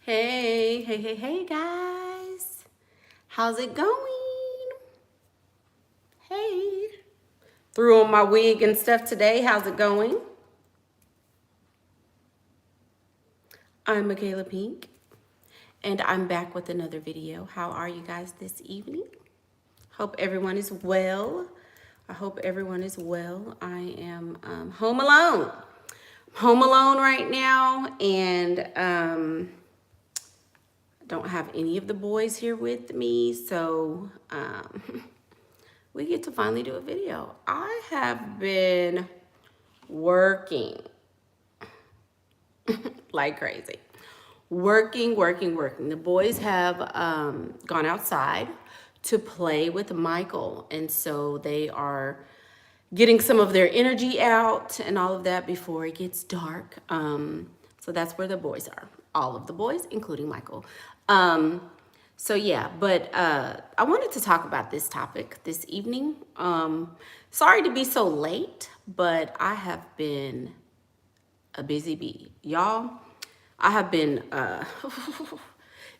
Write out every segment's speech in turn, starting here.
Hey, guys. How's it going? Hey. Threw on my wig and stuff today. How's it going? I'm Michaela Pink, and I'm back with another video. How are you guys this evening? Hope everyone is well. I hope everyone is well. I am home alone. Home alone right now, and don't have any of the boys here with me, so we get to finally do a video. I have been working like crazy. Working. The boys have gone outside to play with Michael, and so they are getting some of their energy out and all of that before it gets dark. So that's where the boys are. All of the boys, including Michael. So yeah, but I wanted to talk about this topic this evening. Sorry to be so late, but I have been a busy bee. Y'all, I have been,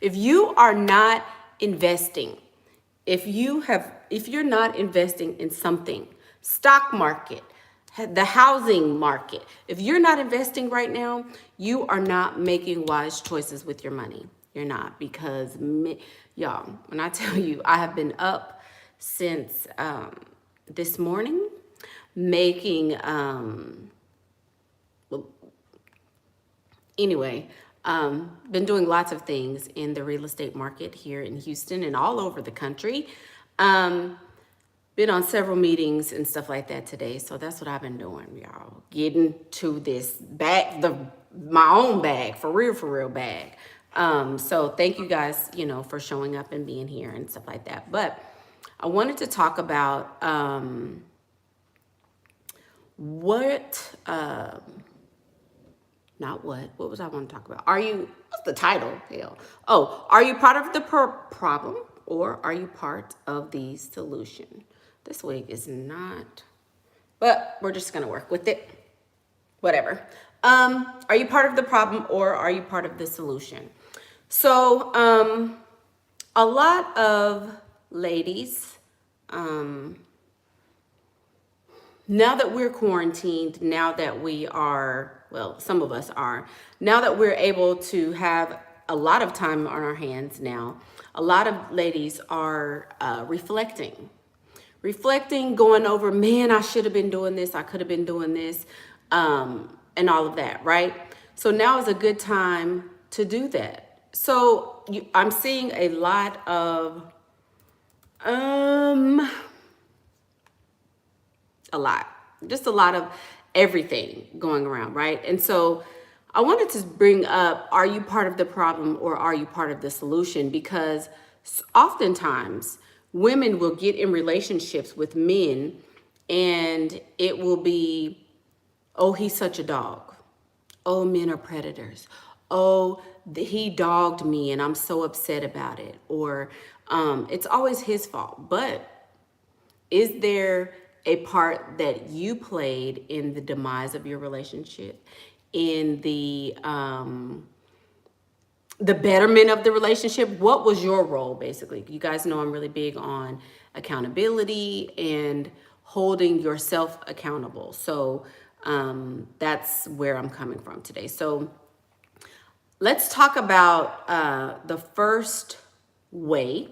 if you are not investing, if you're not investing in something, stock market, the housing market, if you're not investing right now, you are not making wise choices with your money. You're not, because y'all, when I tell you, I have been up since this morning making, anyway, been doing lots of things in the real estate market here in Houston and all over the country. Been on several meetings and stuff like that today. So that's what I've been doing, y'all. Getting to this bag, my own bag, for real bag. So thank you guys, for showing up and being here and stuff like that. But I wanted to talk about what was I want to talk about? What's the title? Hell. Oh, are you part of the problem or are you part of the solution? This wig is not, but we're just going to work with it. Whatever. Are you part of the problem or are you part of the solution? So, a lot of ladies, now that we're quarantined, now that we are, well, some of us are, now that we're able to have a lot of time on our hands now, a lot of ladies are reflecting, going over, man, I should have been doing this, I could have been doing this, and all of that, right? So now is a good time to do that. So I'm seeing a lot of, just a lot of everything going around, right? And so I wanted to bring up, are you part of the problem or are you part of the solution? Because oftentimes women will get in relationships with men and it will be, oh, he's such a dog. Oh, men are predators. Oh, he dogged me and I'm so upset about it. Or it's always his fault. But is there a part that you played in the demise of your relationship, in the betterment of the relationship? What was your role, basically? You guys know I'm really big on accountability and holding yourself accountable. So that's where I'm coming from today. So let's talk about the first way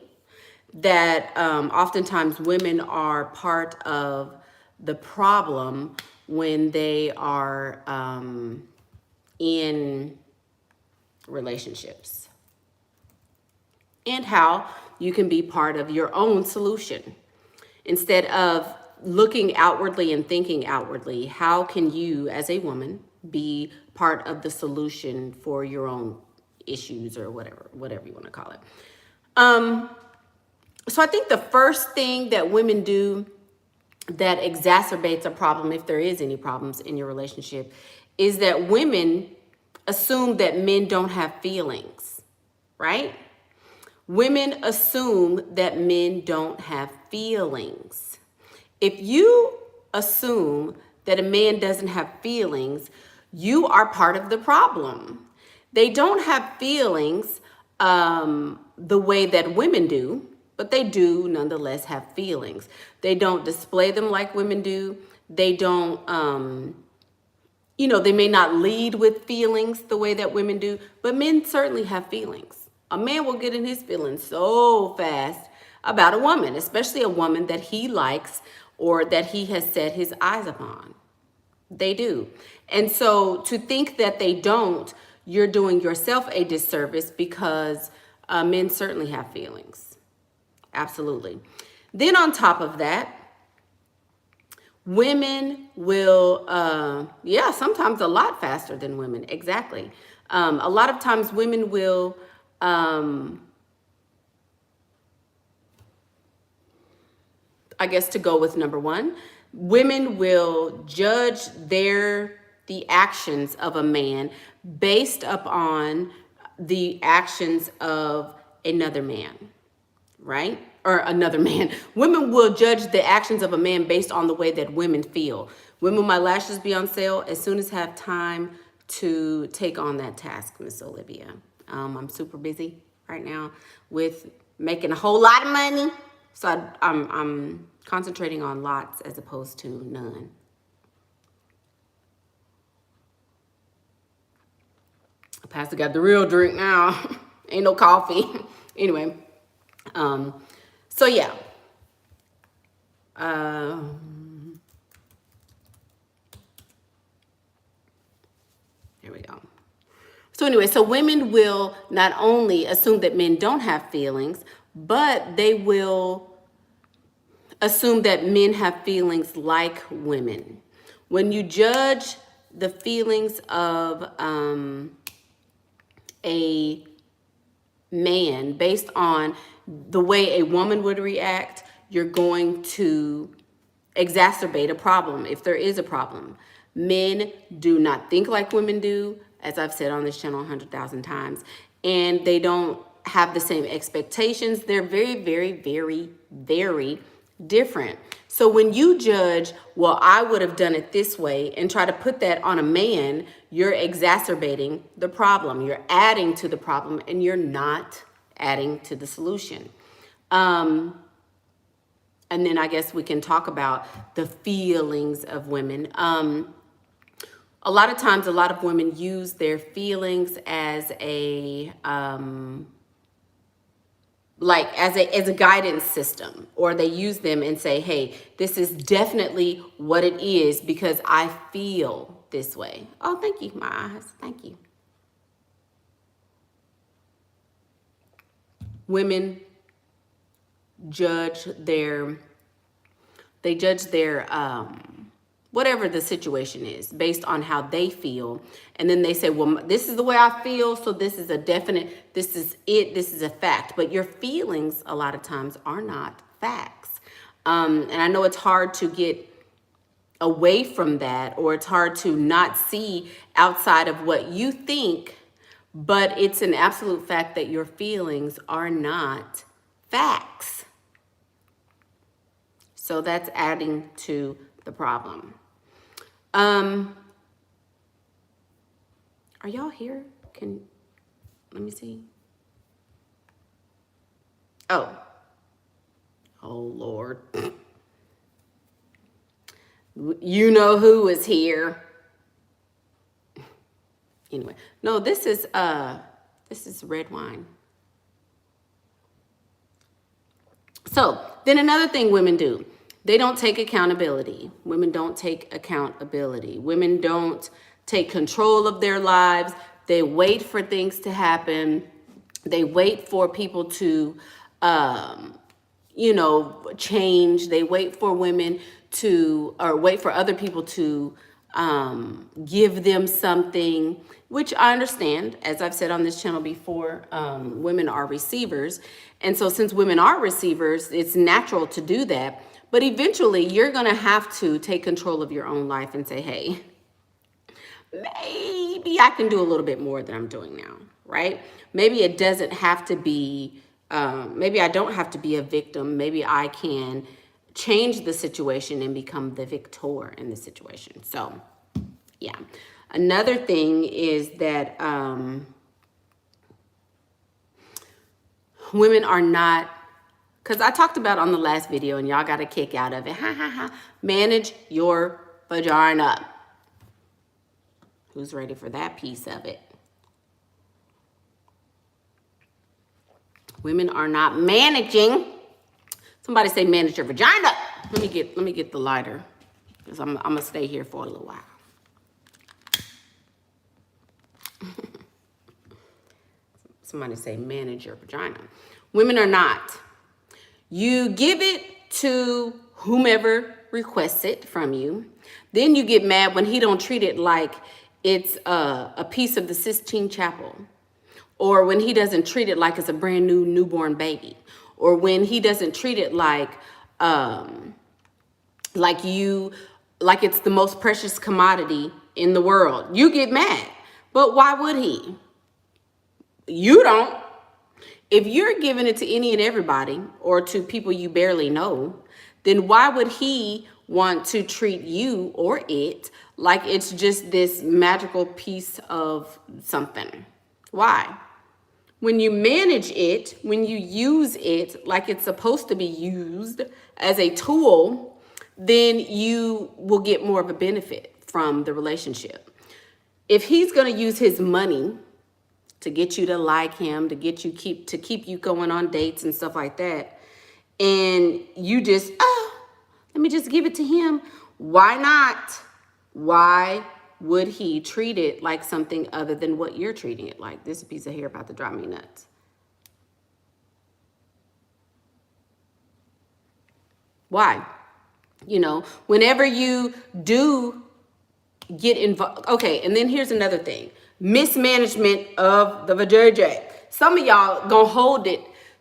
that oftentimes women are part of the problem when they are in relationships, and how you can be part of your own solution. Instead of looking outwardly and thinking outwardly, how can you as a woman be part of the solution for your own issues, or whatever you want to call it? So I think the first thing that women do that exacerbates a problem, if there is any problems in your relationship, is that women assume that men don't have feelings, right? Women assume that men don't have feelings. If you assume that a man doesn't have feelings, you are part of the problem. They don't have feelings the way that women do, but they do nonetheless have feelings. They don't display them like women do. They don't, they may not lead with feelings the way that women do, but men certainly have feelings. A man will get in his feelings so fast about a woman, especially a woman that he likes or that he has set his eyes upon. They do. And so to think that they don't, you're doing yourself a disservice, because men certainly have feelings. Absolutely. Then on top of that, women will, sometimes a lot faster than women. Exactly. A lot of times women will, I guess to go with number one, women will judge the actions of a man based upon the actions of another man, right? Or another man. Women will judge the actions of a man based on the way that women feel. When will my lashes be on sale? As soon as I have time to take on that task, Miss Olivia. I'm super busy right now with making a whole lot of money. So I'm concentrating on lots as opposed to none. Pastor got the real drink now. Ain't no coffee. Anyway, so yeah. Here we go. So anyway, so women will not only assume that men don't have feelings, but they will assume that men have feelings like women. When you judge the feelings of a man based on the way a woman would react, you're going to exacerbate a problem if there is a problem. Men do not think like women do, as I've said on this channel 100,000 times, and they don't have the same expectations. They're very, very, very, very different. So when you judge, well, I would have done it this way, and try to put that on a man, you're exacerbating the problem. You're adding to the problem, and you're not adding to the solution. And then I guess we can talk about the feelings of women. A lot of times, a lot of women use their feelings as a as a guidance system, or they use them and say, hey, this is definitely what it is because I feel this way. Oh, thank you, my eyes. Thank you. Women judge their whatever the situation is based on how they feel, and then they say, well, this is the way I feel, so this is a definite, this is it, this is a fact. But your feelings a lot of times are not facts, and I know it's hard to get away from that, or it's hard to not see outside of what you think, but it's an absolute fact that your feelings are not facts. So that's adding to the problem. Are y'all here? Let me see. Oh Lord. You know who is here. Anyway, no, this is red wine. So then another thing women do, they don't take accountability. Women don't take accountability. Women don't take control of their lives. They wait for things to happen. They wait for people to, change. They wait for women to, or wait for other people to give them something, which I understand. As I've said on this channel before, women are receivers. And so since women are receivers, it's natural to do that. But eventually you're going to have to take control of your own life and say, hey, maybe I can do a little bit more than I'm doing now, right? Maybe it doesn't have to be, maybe I don't have to be a victim. Maybe I can change the situation and become the victor in the situation. So, yeah. Another thing is that Women are not, because I talked about on the last video and y'all got a kick out of it. Ha ha ha. Manage your vagina. Who's ready for that piece of it? Women are not managing. Somebody say manage your vagina. Let me get the lighter, because I'm gonna stay here for a little while. Somebody say manage your vagina. Women are not. You give it to whomever requests it from you. Then you get mad when he don't treat it like it's a piece of the Sistine Chapel. Or when he doesn't treat it like it's a brand new newborn baby. Or when he doesn't treat it like it's the most precious commodity in the world. You get mad. But why would he? You don't. If you're giving it to any and everybody, or to people you barely know, then why would he want to treat you or it like it's just this magical piece of something? Why? When you manage it, when you use it like it's supposed to be used as a tool, then you will get more of a benefit from the relationship. If he's going to use his money to get you to like him, to get you keep you going on dates and stuff like that, and you just, let me just give it to him. Why not? Why would he treat it like something other than what you're treating it like? This is a piece of hair about to drive me nuts. Why? You know, whenever you do get involved. Okay, and then here's another thing. Mismanagement of the vajayjay. Some of y'all gonna hold it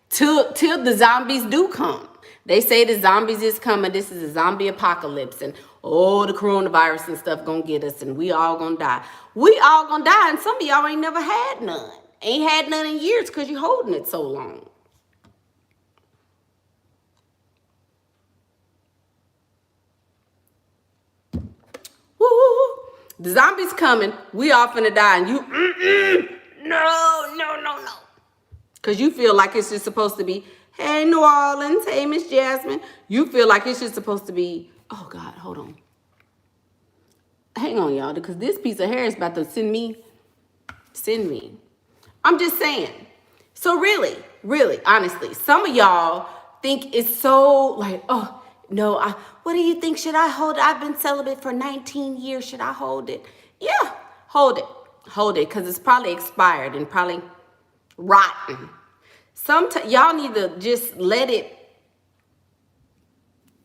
till the zombies do come. They say the zombies is coming. This is a zombie apocalypse, and the coronavirus and stuff gonna get us, and we all gonna die. We all gonna die, and some of y'all ain't never had none. Ain't had none in years because you holding it so long. Woo! The zombies coming, we all finna die, and you, no. Because you feel like it's just supposed to be, hey, New Orleans, hey, Miss Jasmine. You feel like it's just supposed to be, oh, God, hold on. Hang on, y'all, because this piece of hair is about to send me. I'm just saying. So really, honestly, some of y'all think it's so like, oh, no, what do you think? Should I hold it? I've been celibate for 19 years. Should I hold it? Yeah, hold it. Hold it, because it's probably expired and probably rotten. Y'all need to just let it,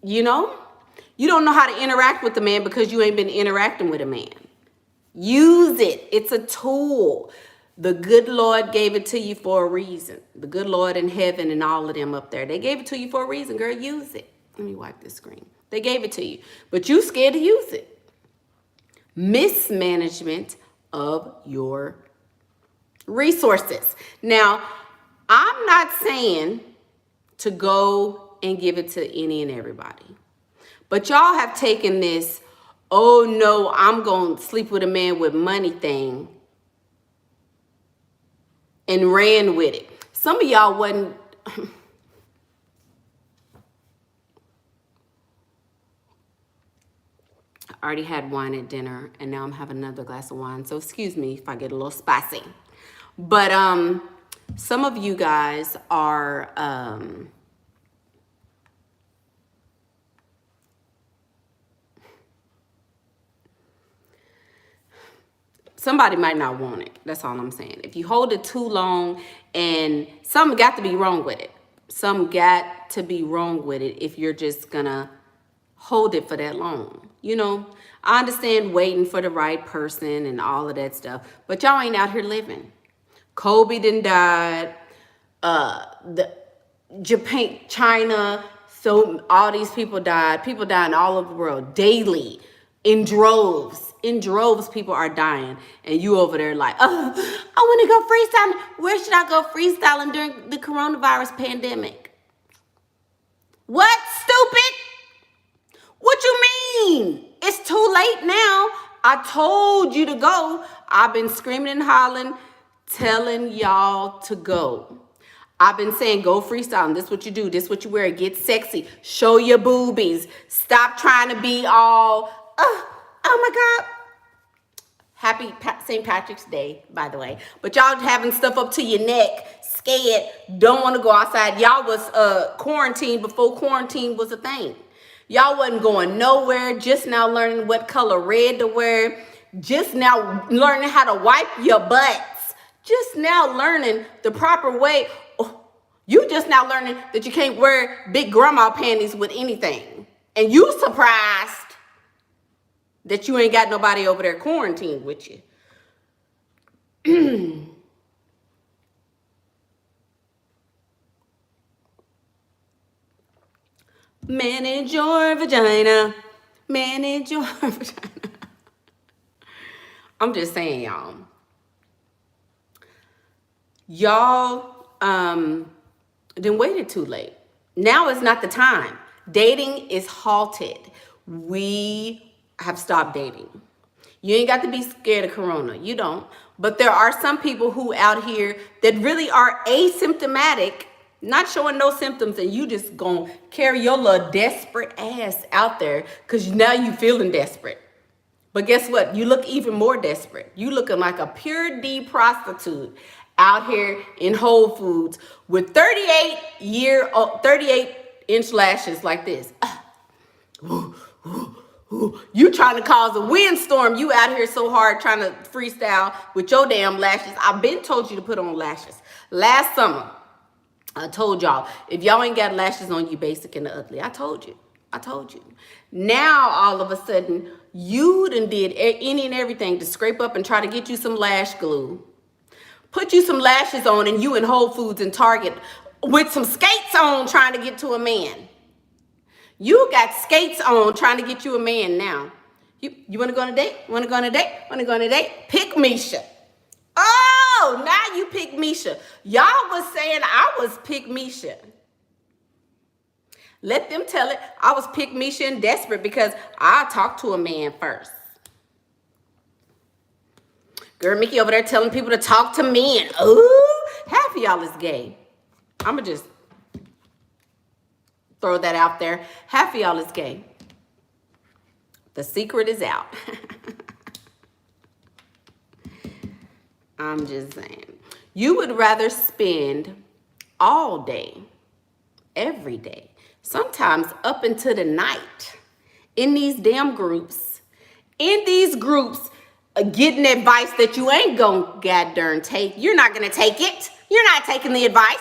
you know? You don't know how to interact with the man because you ain't been interacting with a man. Use it. It's a tool. The good Lord gave it to you for a reason. The good Lord in heaven and all of them up there. They gave it to you for a reason, girl. Use it. Let me wipe this screen. They gave it to you, but you scared to use it. Mismanagement of your resources. Now, I'm not saying to go and give it to any and everybody, but y'all have taken this, oh no, I'm going to sleep with a man with money thing and ran with it. Some of y'all wasn't. I already had wine at dinner, and now I'm having another glass of wine. So excuse me if I get a little spicy. But some of you guys are somebody might not want it. That's all I'm saying. If you hold it too long, and something got to be wrong with it. Some got to be wrong with it if you're just gonna hold it for that long. You know, I understand waiting for the right person and all of that stuff, but y'all ain't out here living. Kobe done died. The Japan, China, so all these people died. People dying all over the world daily in droves. In droves, people are dying, and you over there like, oh, I want to go freestyling. Where should I go freestyling during the coronavirus pandemic? What, stupid? What you mean? It's too late now. I told you to go. I've been screaming and hollering, telling y'all to go. I've been saying go freestyle. This is what you do. This is what you wear. Get sexy. Show your boobies. Stop trying to be all, oh my God. Happy St. Patrick's Day, by the way. But y'all having stuff up to your neck, scared, don't want to go outside. Y'all was quarantined before quarantine was a thing. Y'all wasn't going nowhere. Just now learning what color red to wear. Just now learning how to wipe your butts. Just now learning the proper way. Oh, you just now learning that you can't wear big grandma panties with anything. And you surprised that you ain't got nobody over there quarantined with you. Manage your vagina. Manage your vagina. I'm just saying, y'all. Y'all then waited too late. Now is not the time. Dating is halted. We have stopped dating. You ain't got to be scared of corona. You don't. But there are some people who out here that really are asymptomatic, not showing no symptoms, and you just gonna carry your little desperate ass out there because now you feeling desperate. But guess what? You look even more desperate. You looking like a pure D prostitute out here in Whole Foods with 38-inch lashes like this. You trying to cause a windstorm. You out here so hard trying to freestyle with your damn lashes. I've been told you to put on lashes. Last summer, I told y'all, if y'all ain't got lashes on, you basic and ugly. I told you. Now, all of a sudden, you done did any and everything to scrape up and try to get you some lash glue. Put you some lashes on and you in Whole Foods and Target with some skates on trying to get to a man. You got skates on trying to get you a man now. You want to go on a date? Want to go on a date? Want to go on a date? Pick Misha. Oh, now you pick Misha. Y'all was saying I was pick Misha. Let them tell it. I was pick Misha and desperate because I talked to a man first. Girl, Mickey over there telling people to talk to men. Ooh, half of y'all is gay. I'ma just throw that out there. Half of y'all is gay. The secret is out. I'm just saying. You would rather spend all day, every day, sometimes up into the night in these damn groups, getting advice that you ain't gonna goddamn take. You're not gonna take it. You're not taking the advice.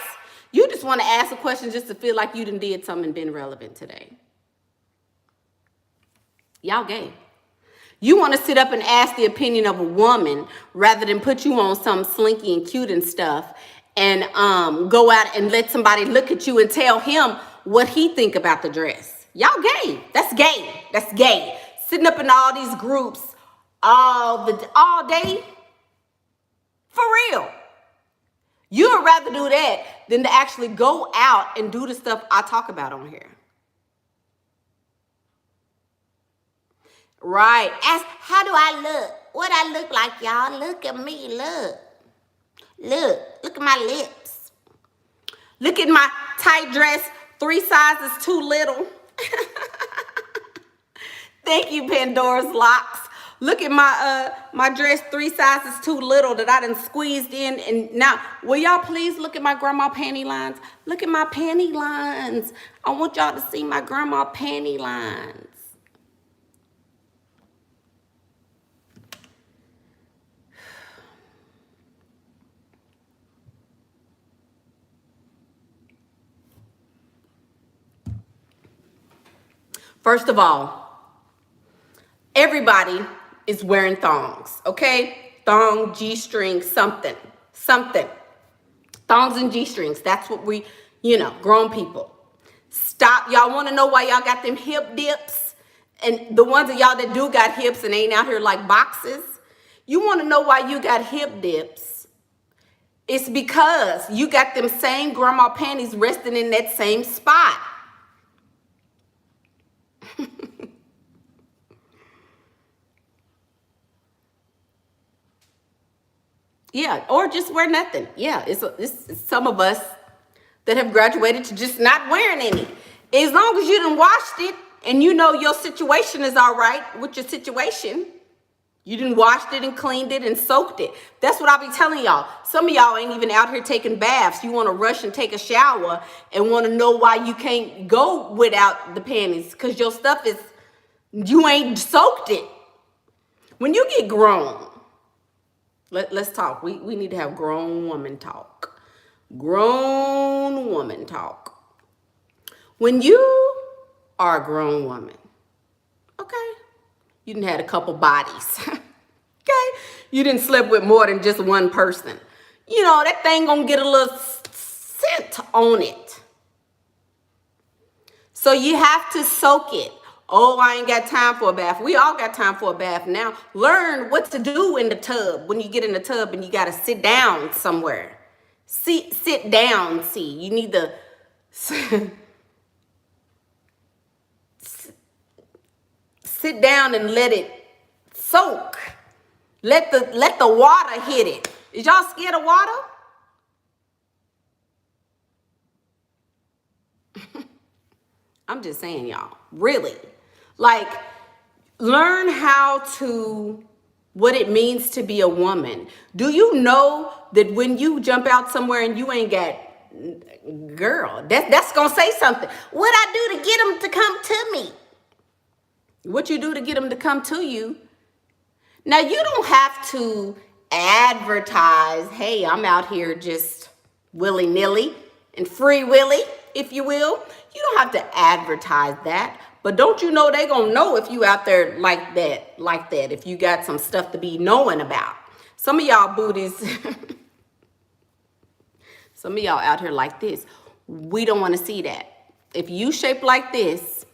You just want to ask a question just to feel like you done did something and been relevant today. Y'all gay. You want to sit up and ask the opinion of a woman rather than put you on some slinky and cute and stuff and go out and let somebody look at you and tell him what he think about the dress. Y'all gay. That's gay. That's gay. Sitting up in all these groups all day. For real. You would rather do that than to actually go out and do the stuff I talk about on here. Right. Ask, how do I look? What I look like, y'all? Look at me. Look. Look at my lips. Look at my tight dress, 3 sizes too little. Thank you, Pandora's Locks. Look at my dress, 3 sizes too little that I done squeezed in. And now, will y'all please look at my grandma panty lines? Look at my panty lines. I want y'all to see my grandma panty lines. First of all, everybody is wearing thongs, okay? Thong, G-string, something. Thongs and G-strings, that's what we, grown people. Stop. Y'all want to know why y'all got them hip dips? And the ones of y'all that do got hips and ain't out here like boxes, you want to know why you got hip dips? It's because you got them same grandma panties resting in that same spot. Yeah, or just wear nothing. Yeah, it's some of us that have graduated to just not wearing any. As long as you done washed it and you know your situation is all right with your situation, you done washed it and cleaned it and soaked it. That's what I be telling y'all. Some of y'all ain't even out here taking baths. You want to rush and take a shower and want to know why you can't go without the panties, because your stuff is, you ain't soaked it. When you get grown, let's talk. We need to have grown woman talk. Grown woman talk. When you are a grown woman, okay, you done had a couple bodies, okay? You didn't sleep with more than just one person. You know, that thing gonna get a little scent on it. So you have to soak it. Oh, I ain't got time for a bath. We all got time for a bath now. Learn what to do in the tub when you get in the tub and you gotta sit down somewhere. Sit down, you need to sit down and let it soak. Let the water hit it. Is y'all scared of water? I'm just saying, y'all, really. Like, learn what it means to be a woman. Do you know that when you jump out somewhere and you ain't got, girl, that's gonna say something. What I do to get them to come to me? What you do to get them to come to you? Now, you don't have to advertise, hey, I'm out here just willy-nilly and free willy, if you will. You don't have to advertise that. But don't you know they gonna know if you out there like that, if you got some stuff to be knowing about. Some of y'all booties, some of y'all out here like this, we don't want to see that. If you shape like this,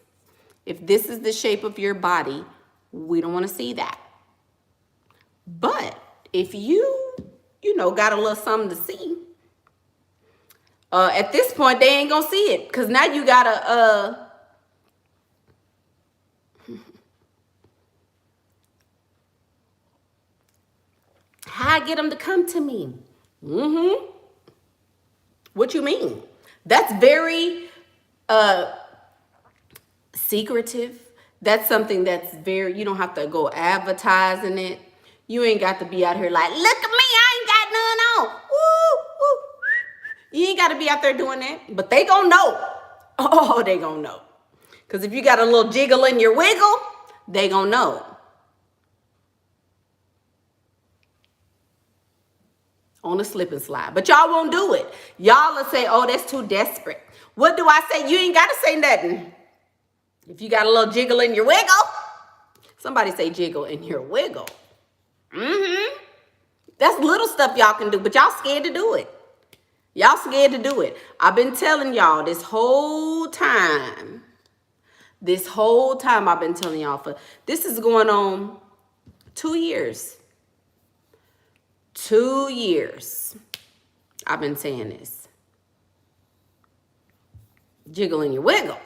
if this is the shape of your body, we don't want to see that. But if you got a little something to see, at this point, they ain't gonna see it. Because now you gotta, how I get them to come to me? What you mean? That's very secretive. That's something that's very, you don't have to go advertising it. You ain't got to be out here like, look at me, I ain't got none on. Woo, woo. You ain't got to be out there doing that. But they gonna know. Oh, they gonna know. Because if you got a little jiggle in your wiggle, they gonna know. On a slip and slide. But y'all won't do it. Y'all will say, oh, that's too desperate. What do I say? You ain't got to say nothing. If you got a little jiggle in your wiggle, somebody say jiggle in your wiggle. That's little stuff y'all can do, but y'all scared to do it. Y'all scared to do it. I've been telling y'all this whole time I've been telling y'all this is going on 2 years. 2 years. I've been saying this. Jiggle in your wiggle.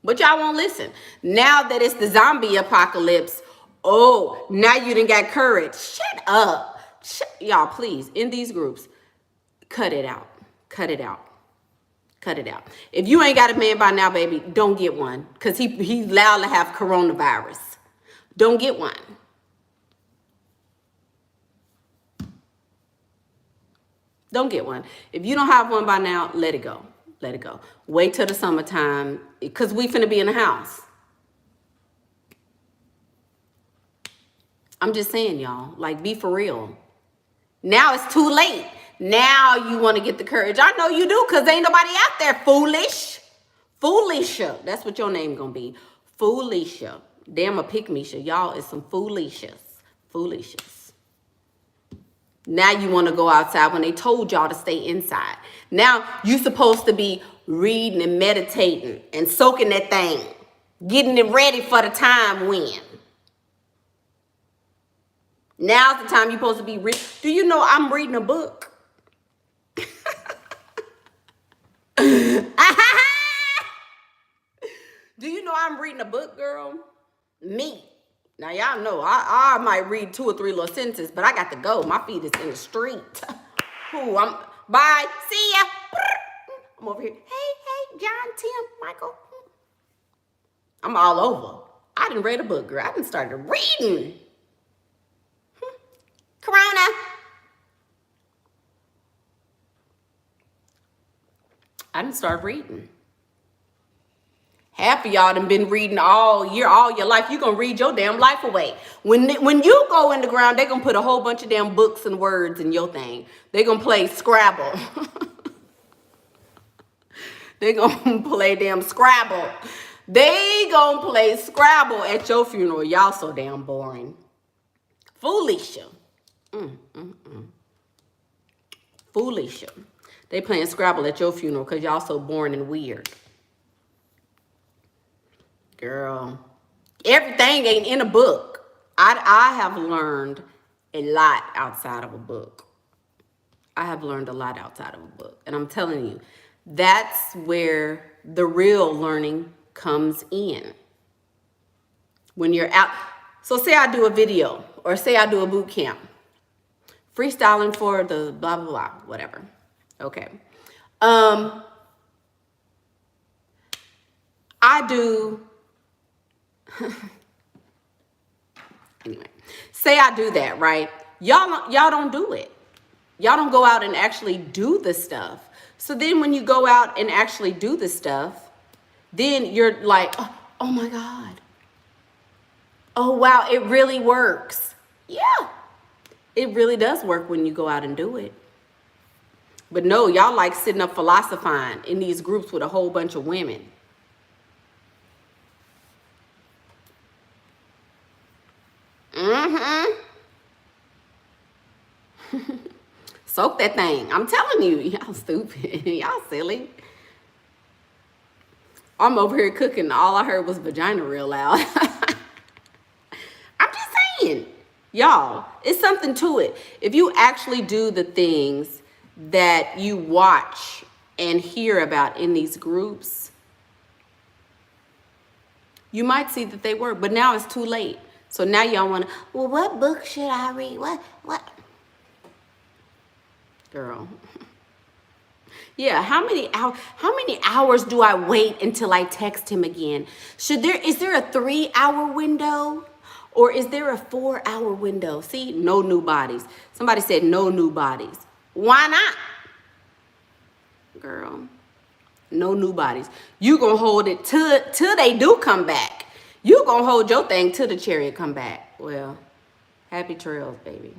But y'all won't listen. Now that it's the zombie apocalypse, oh, now you done got courage. Shut up. Y'all, please, in these groups, cut it out. Cut it out. Cut it out. If you ain't got a man by now, baby, don't get one. Because he's liable to have coronavirus. Don't get one. Don't get one. If you don't have one by now, let it go. Let it go. Wait till the summertime, because we finna be in the house. I'm just saying, y'all, like, be for real. Now it's too late. Now you want to get the courage. I know you do, because ain't nobody out there foolish. Foolisha. That's what your name gonna be. Foolisha. Damn a pick-me-sha. Y'all is some foolishes. Foolishes. Now you want to go outside when they told y'all to stay inside. Now you supposed to be reading and meditating and soaking that thing. Getting it ready for the time when. Now's the time you're supposed to be reading. Do you know I'm reading a book? Do you know I'm reading a book, girl? Me. Now, y'all know, I might read 2 or 3 little sentences, but I got to go. My feet is in the street. Bye. See ya. I'm over here. Hey, John, Tim, Michael. I'm all over. I done read a book, girl. I done started reading. Corona. I done started reading. Half of y'all done been reading all year, all your life. You gonna read your damn life away. When you go in the ground, they gonna put a whole bunch of damn books and words in your thing. They gonna play Scrabble. They gonna play damn Scrabble. They gonna play Scrabble at your funeral. Y'all so damn boring. Foolisha. Foolisha. They playing Scrabble at your funeral because y'all so boring and weird. Girl, everything ain't in a book. I have learned a lot outside of a book. I have learned a lot outside of a book. And I'm telling you, that's where the real learning comes in. When you're out. So say I do a video or say I do a boot camp. Freestyling for the blah, blah, blah, whatever. Okay. I do. Anyway, say I do that, right? Y'all don't do it. Y'all don't go out and actually do the stuff. So then when you go out and actually do the stuff, then you're like, oh my God. Oh, wow, it really works. Yeah, it really does work when you go out and do it. But no, y'all like sitting up philosophizing in these groups with a whole bunch of women. Soak that thing. I'm telling you, y'all stupid. Y'all silly. I'm over here cooking. All I heard was vagina real loud. I'm just saying, y'all, it's something to it. If you actually do the things that you watch and hear about in these groups, you might see that they work, but now it's too late. So now y'all want to, well, what book should I read? What? Girl. Yeah, how many hours do I wait until I text him again? Is there a 3-hour window or is there a 4-hour window? See, no new bodies. Somebody said no new bodies. Why not? Girl, no new bodies. You gonna hold it till they do come back. You gonna hold your thing till the chariot come back. Well, happy trails, baby.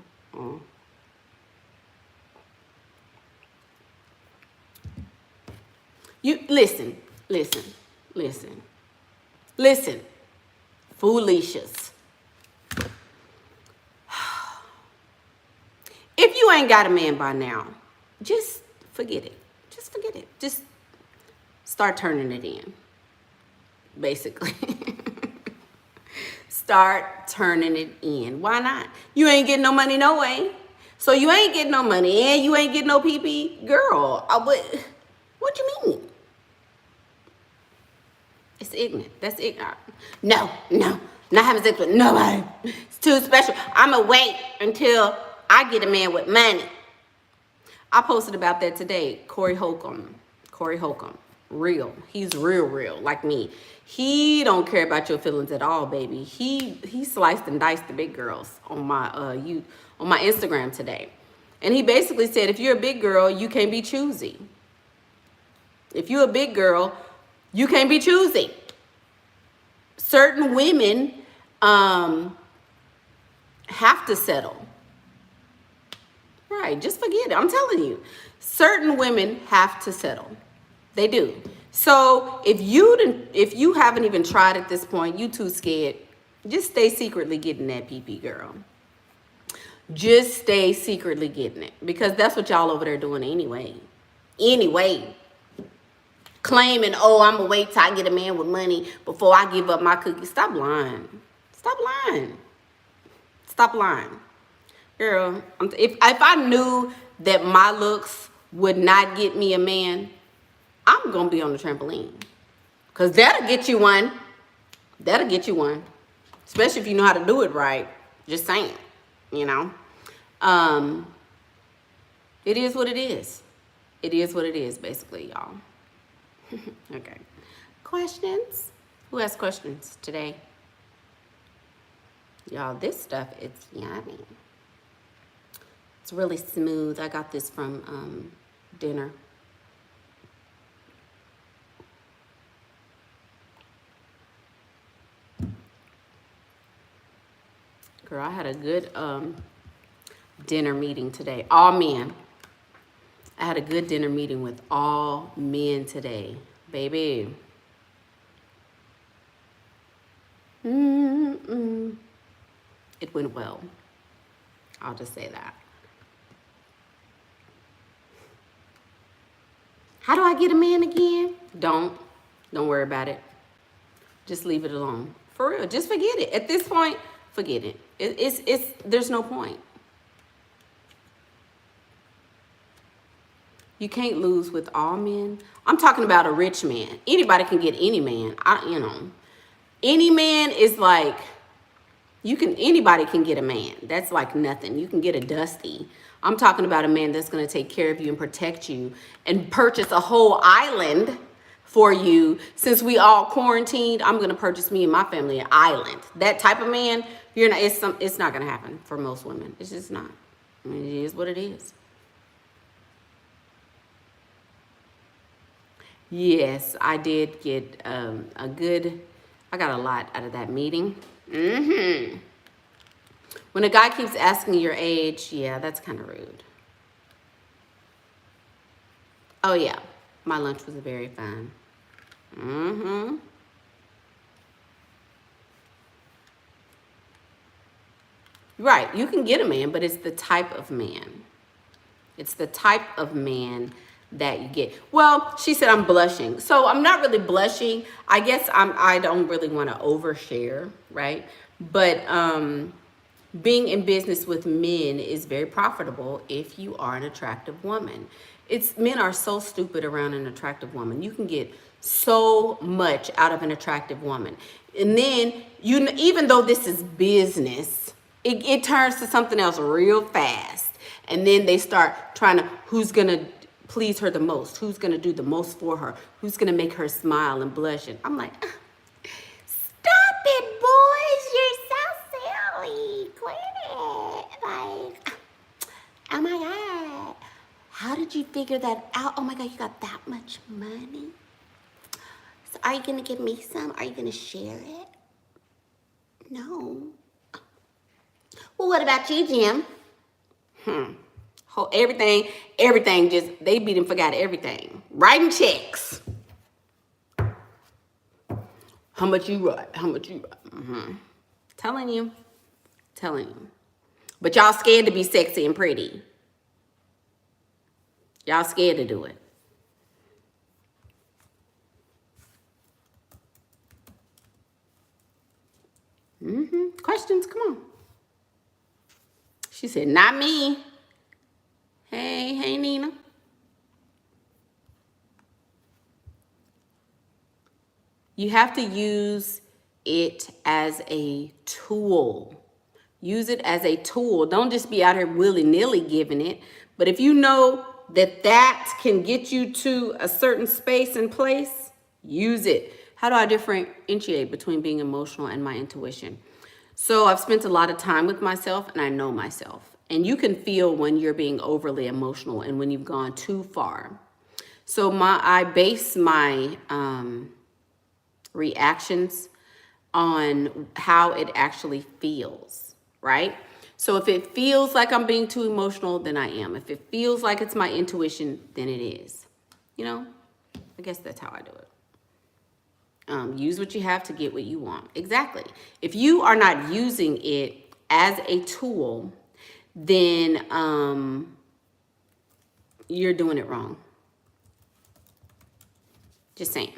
You listen. Foolishers. If you ain't got a man by now, just forget it. Just forget it. Just start turning it in. Basically. Start turning it in. Why not? You ain't getting no money no way. So you ain't getting no money and you ain't getting no PP. Girl, what you mean? It's ignorant. That's ignorant. No. Not having sex with nobody. It's too special. I'ma wait until I get a man with money. I posted about that today. Corey Holcomb. Real. He's real, like me. He don't care about your feelings at all, baby. He sliced and diced the big girls on my Instagram today. And he basically said, if you're a big girl, you can't be choosy. If you're a big girl, you can't be choosy. Certain women have to settle. Right, just forget it. I'm telling you. Certain women have to settle. They do. So if you haven't even tried at this point, you too scared, just stay secretly getting that PP, girl. Just stay secretly getting it. Because that's what y'all over there doing anyway. Claiming, oh, I'm going to wait till I get a man with money before I give up my cookies. Stop lying. Girl, if I knew that my looks would not get me a man, I'm going to be on the trampoline. Because that'll get you one. Especially if you know how to do it right. Just saying, you know. It is what it is. It is what it is, basically, y'all. Okay. Questions? Who has questions today? Y'all, this stuff, it's yummy. It's really smooth. I got this from dinner. Girl, I had a good dinner meeting today. All men. I had a good dinner meeting with all men today. Baby. It went well. I'll just say that. How do I get a man again? Don't worry about it. Just leave it alone. For real, just forget it. At this point, forget it. There's no point. You can't lose with all men. I'm talking about a rich man. Anybody can get any man. Any man is like, anybody can get a man. That's like nothing. You can get a Dusty. I'm talking about a man that's going to take care of you and protect you and purchase a whole island for you. Since we all quarantined, I'm going to purchase me and my family an island. That type of man, it's not going to happen for most women. It's just not. I mean, it is what it is. Yes, I did get I got a lot out of that meeting. When a guy keeps asking your age, yeah, that's kind of rude. Oh, yeah, my lunch was very fun. Right, you can get a man, but it's the type of man. It's the type of man that you get. Well, she said I'm blushing. So I'm not really blushing. I guess I don't really want to overshare, right? But being in business with men is very profitable if you are an attractive woman. Men are so stupid around an attractive woman. You can get so much out of an attractive woman. And then even though this is business, it turns to something else real fast. And then they start trying to, who's going to please her the most? Who's going to do the most for her? Who's going to make her smile and blush? And I'm like, stop it, boys. You're so silly. Quit it. Like, oh my God. How did you figure that out? Oh my God, you got that much money? So are you going to give me some? Are you going to share it? No. Well, what about you, Jim? Everything just, they beat and forgot everything. Writing checks. How much you write? Telling you. But y'all scared to be sexy and pretty. Y'all scared to do it. Questions, come on. She said, not me. Hey, Nina. You have to use it as a tool. Use it as a tool. Don't just be out here willy-nilly giving it. But if you know that can get you to a certain space and place, use it. How do I differentiate between being emotional and my intuition? So I've spent a lot of time with myself and I know myself. And you can feel when you're being overly emotional and when you've gone too far. So I base my reactions on how it actually feels, right? So if it feels like I'm being too emotional, then I am. If it feels like it's my intuition, then it is. I guess that's how I do it. Use what you have to get what you want. Exactly. If you are not using it as a tool, then you're doing it wrong. Just saying.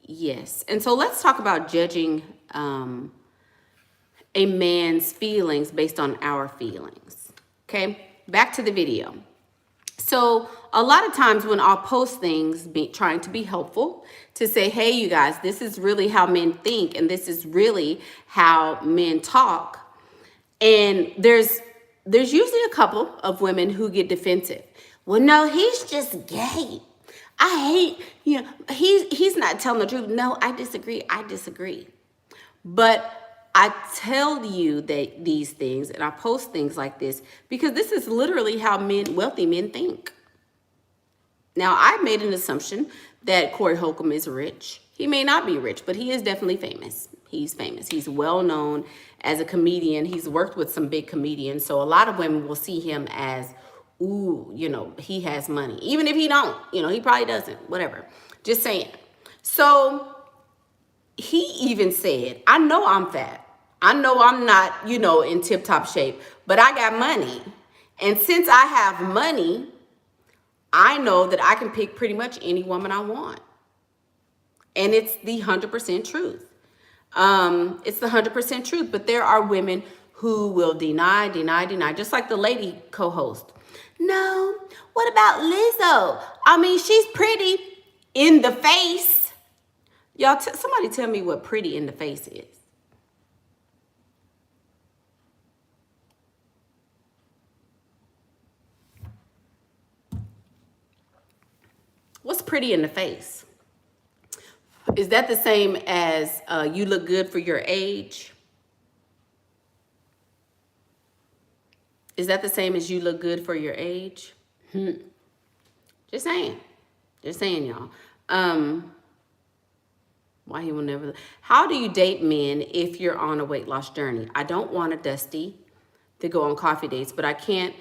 Yes. And so let's talk about judging a man's feelings based on our feelings. Okay, back to the video. So a lot of times when I'll post things trying to be helpful, to say, hey, you guys, this is really how men think and this is really how men talk. And there's usually a couple of women who get defensive. Well, no, he's just gay. I hate, he's not telling the truth. No, I disagree. But I tell you that these things, and I post things like this because this is literally how wealthy men think. Now, I made an assumption that Corey Holcomb is rich. He may not be rich, but he is definitely famous. He's famous. He's well known as a comedian. He's worked with some big comedians. So a lot of women will see him as, ooh, he has money. Even if he don't, he probably doesn't, whatever. Just saying. So he even said, I know I'm fat. I know I'm not, in tip-top shape, but I got money. And since I have money, I know that I can pick pretty much any woman I want. And it's the 100% truth. It's the 100% truth. But there are women who will deny, just like the lady co-host. No, what about Lizzo? I mean, she's pretty in the face. Y'all, somebody tell me what pretty in the face is. What's pretty in the face? Is that the same as you look good for your age? Is that the same as you look good for your age? Just saying. Just saying, y'all. Why he will never... How do you date men if you're on a weight loss journey? I don't want a Dusty to go on coffee dates, but I can't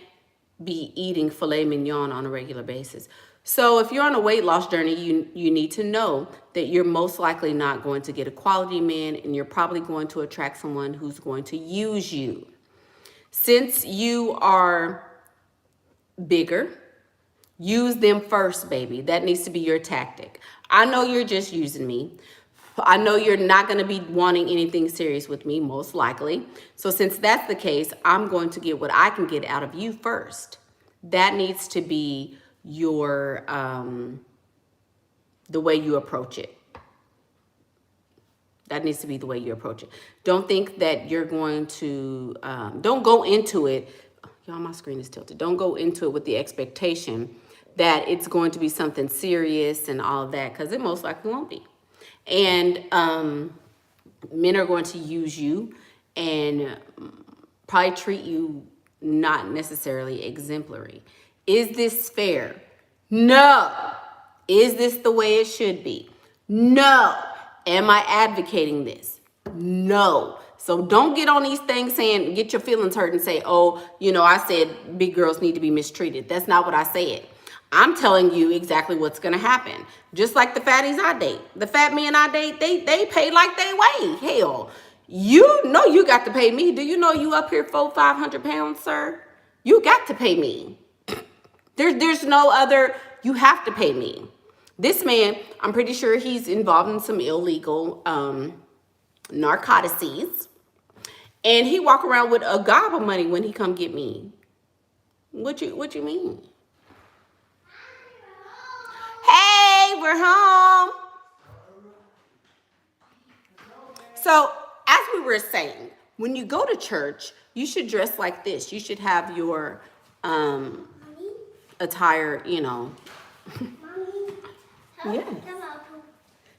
be eating filet mignon on a regular basis. So if you're on a weight loss journey, you need to know that you're most likely not going to get a quality man, and you're probably going to attract someone who's going to use you. Since you are bigger, use them first, baby. That needs to be your tactic. I know you're just using me. I know you're not going to be wanting anything serious with me, most likely. So since that's the case, I'm going to get what I can get out of you first. That needs to be your the way you approach it. That needs to be the way you approach it. Don't think that you're going to don't go into it. Y'all, my screen is tilted. Don't go into it with the expectation that it's going to be something serious and all of that, because it most likely won't be. And men are going to use you and probably treat you not necessarily exemplary. Is this fair? No. Is this the way it should be? No. Am I advocating this? No. So don't get on these things saying, get your feelings hurt and say, oh, I said big girls need to be mistreated. That's not what I said. I'm telling you exactly what's going to happen. Just like the fatties I date. The fat men I date, they pay like they weigh. Hell, you know you got to pay me. Do you know you up here 400-500 pounds, sir? You got to pay me. There's no other, you have to pay me. This man, I'm pretty sure he's involved in some illegal narcotics. And he walk around with a gob of money when he come get me. What you mean? Hey, we're home. So, as we were saying, when you go to church, you should dress like this. You should have your attire, Mommy, yeah.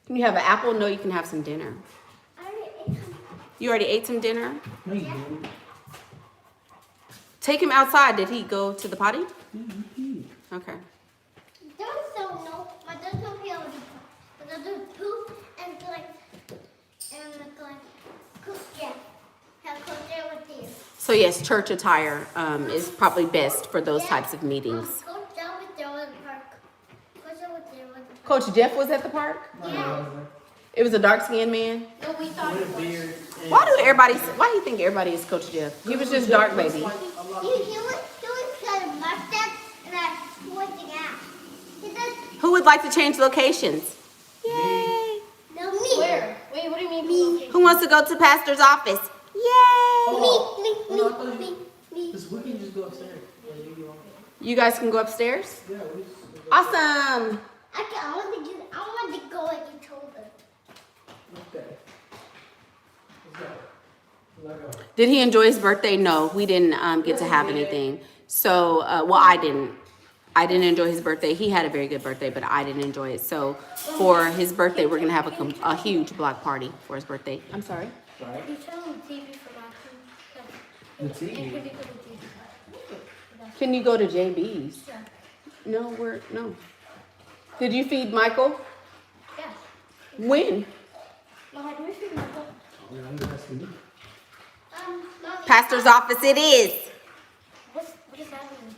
Can you have an apple? No, you can have some dinner. I already ate some. You already ate some dinner? No, you didn't. Take him outside. Did he go to the potty? Okay. My dad told me I would poop and cook Jeff. Have Coach Jeff with you. So yes, church attire is probably best for those types of meetings. Coach Jeff was there in the park. Coach Jeff was there in the park. Coach Jeff was at the park? Yeah. It was a dark-skinned man? No, we thought With it a was. beard. Why do you think everybody is Coach Jeff? He was just dark, baby. He was got a mustache and a pointing ass. He does. Who would like to change locations? Yay! No, me. Where? Wait, what do you mean? Me. Who wants to go to pastor's office? Yay! Me. Because we can just go upstairs. Yeah, You guys can go upstairs? we Awesome! I want to go like you told her. Okay. Let's go. Did he enjoy his birthday? No, we didn't get to have anything. So, well, I didn't. I didn't enjoy his birthday. He had a very good birthday, but I didn't enjoy it. So, for his birthday, we're gonna have a huge block party for his birthday. I'm sorry. Right? You turn on the TV for that too. The TV. Can you go to JB's? Yeah. No, no. Did you feed Michael? Yeah. When? Mama, do we feed Michael? Mommy, Pastor's office it is. what is happening?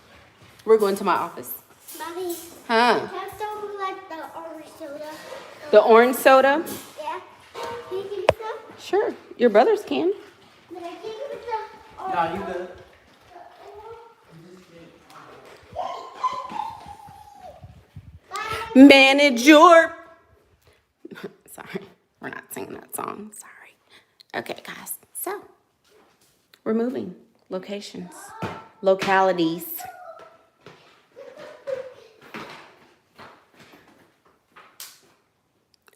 We're going to my office. Mommy, Huh? can someone like the orange soda? The orange soda? Yeah. Can you give me some? Sure. Your brothers can. But I can't give me the orange. No, you good. Manage your... Sorry. We're not singing that song. Sorry. Okay, guys. So, we're moving. Locations. Localities.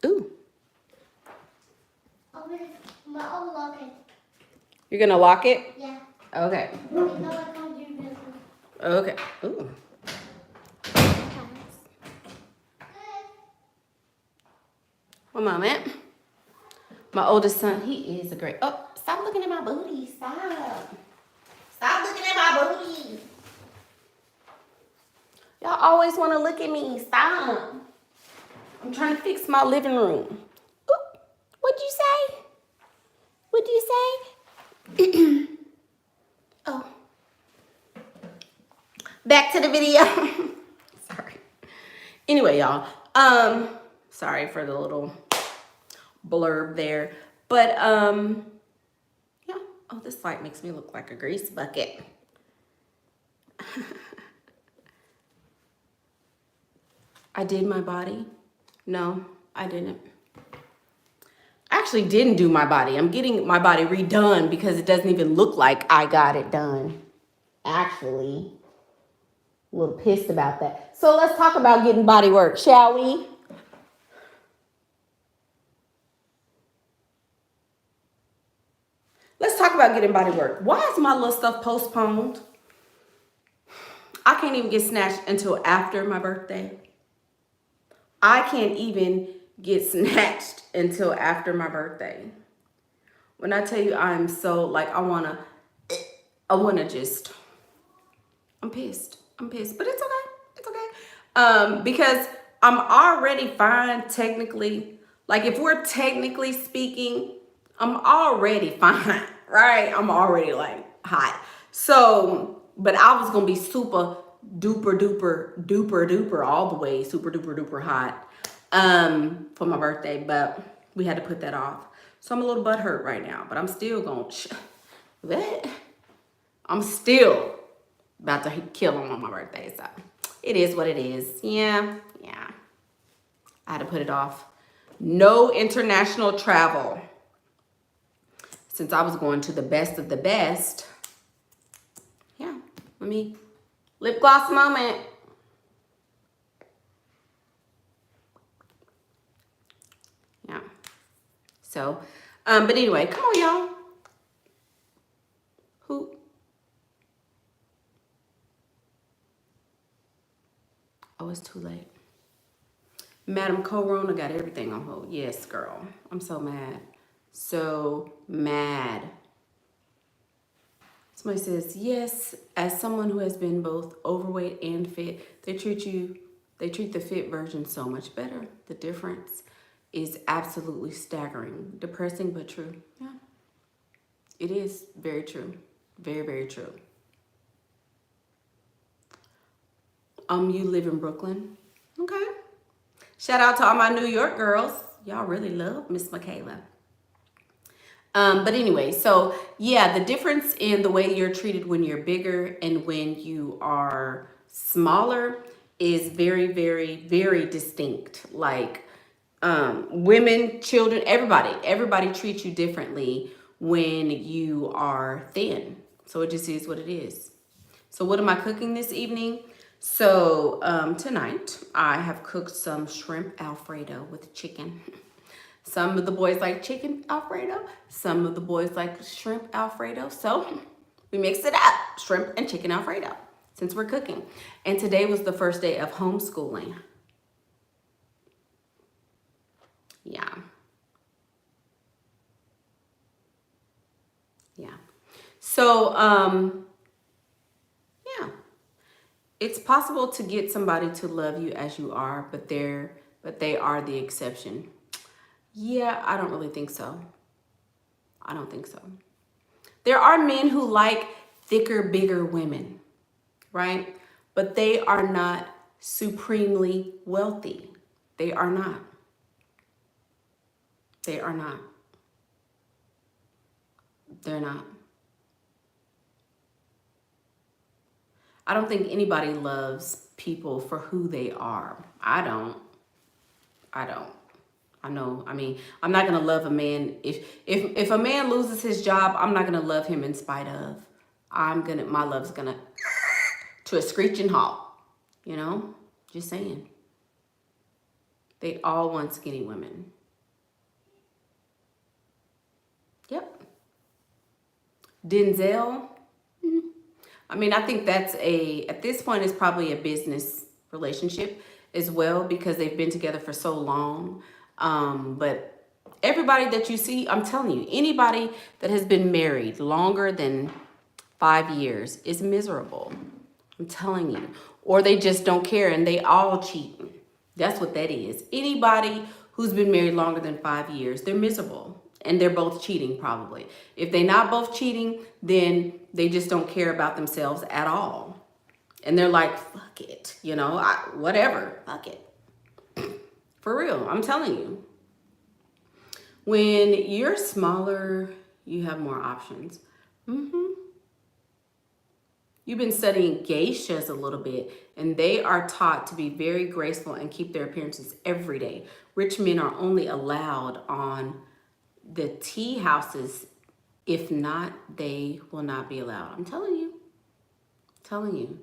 Ooh. I'll lock it. You're going to lock it? Yeah. Okay. No, I can't do this. Okay. Ooh. One moment. My oldest son, he is a great... Oh, stop looking at my booty. Stop. Stop looking at my booty. Y'all always want to look at me. Stop. I'm trying to fix my living room. Ooh, what'd you say? What'd you say? Oh. Back to the video. Sorry. Anyway, y'all. Sorry for the little blurb there. But, yeah. Oh, this light makes me look like a grease bucket. I did my body. No, I didn't. I actually didn't do my body. I'm getting my body redone because it doesn't even look like I got it done. Actually, a little pissed about that. So let's talk about getting body work, shall we? Let's talk about getting body work. Why is my little stuff postponed? I can't even get snatched until after my birthday. I can't even get snatched until after my birthday. When I tell you I'm so, like, I wanna just, I'm pissed. But it's okay. It's okay. Because I'm already fine technically. Like, if we're technically speaking, I'm already fine, right? I'm already, like, hot. So, but I was gonna be super duper duper duper duper all the way super duper duper hot for my birthday, but we had to put that off. So I'm a little butthurt right now, but I'm still I'm still about to kill him on my birthday. So it is what it is. Yeah. I had to put it off. No international travel. Since I was going to the best of the best. Yeah, let me lip gloss moment. Yeah. So, but anyway, come on, y'all. Who? Oh, it's too late. Madam Corona got everything on hold. Yes, girl. I'm so mad. So mad. Somebody says, yes, as someone who has been both overweight and fit, they treat the fit version so much better. The difference is absolutely staggering. Depressing, but true. Yeah. It is very true. Very, very true. You live in Brooklyn? Okay. Shout out to all my New York girls. Y'all really love Miss Michaela. But anyway, so yeah, the difference in the way you're treated when you're bigger and when you are smaller is very, very, very distinct. Like women, children, everybody treats you differently when you are thin. So it just is what it is. So what am I cooking this evening? So tonight I have cooked some shrimp Alfredo with chicken. Some of the boys like chicken Alfredo. Some of the boys like shrimp Alfredo. So we mixed it up, shrimp and chicken Alfredo, since we're cooking. And today was the first day of homeschooling. Yeah. Yeah. So, yeah. It's possible to get somebody to love you as you are, but they are the exception. Yeah, I don't really think so. I don't think so. There are men who like thicker, bigger women, right? But they are not supremely wealthy. They are not. They are not. They're not. I don't think anybody loves people for who they are. I don't. I know. I mean, I'm not gonna love a man if a man loses his job, I'm not gonna love him in spite of. My love's gonna to a screeching halt. You know? Just saying. They all want skinny women. Yep. Denzel. I mean, I think at this point, it's probably a business relationship as well because they've been together for so long. But everybody that you see, I'm telling you, anybody that has been married longer than 5 years is miserable. I'm telling you. Or they just don't care and they all cheating. That's what that is. Anybody who's been married longer than 5 years, they're miserable. And they're both cheating probably. If they're not both cheating, then they just don't care about themselves at all. And they're like, fuck it, whatever, fuck it. For real, I'm telling you. When you're smaller, you have more options. You've been studying geishas a little bit, and they are taught to be very graceful and keep their appearances every day. Rich men are only allowed on the tea houses. If not, they will not be allowed. I'm telling you. Telling you.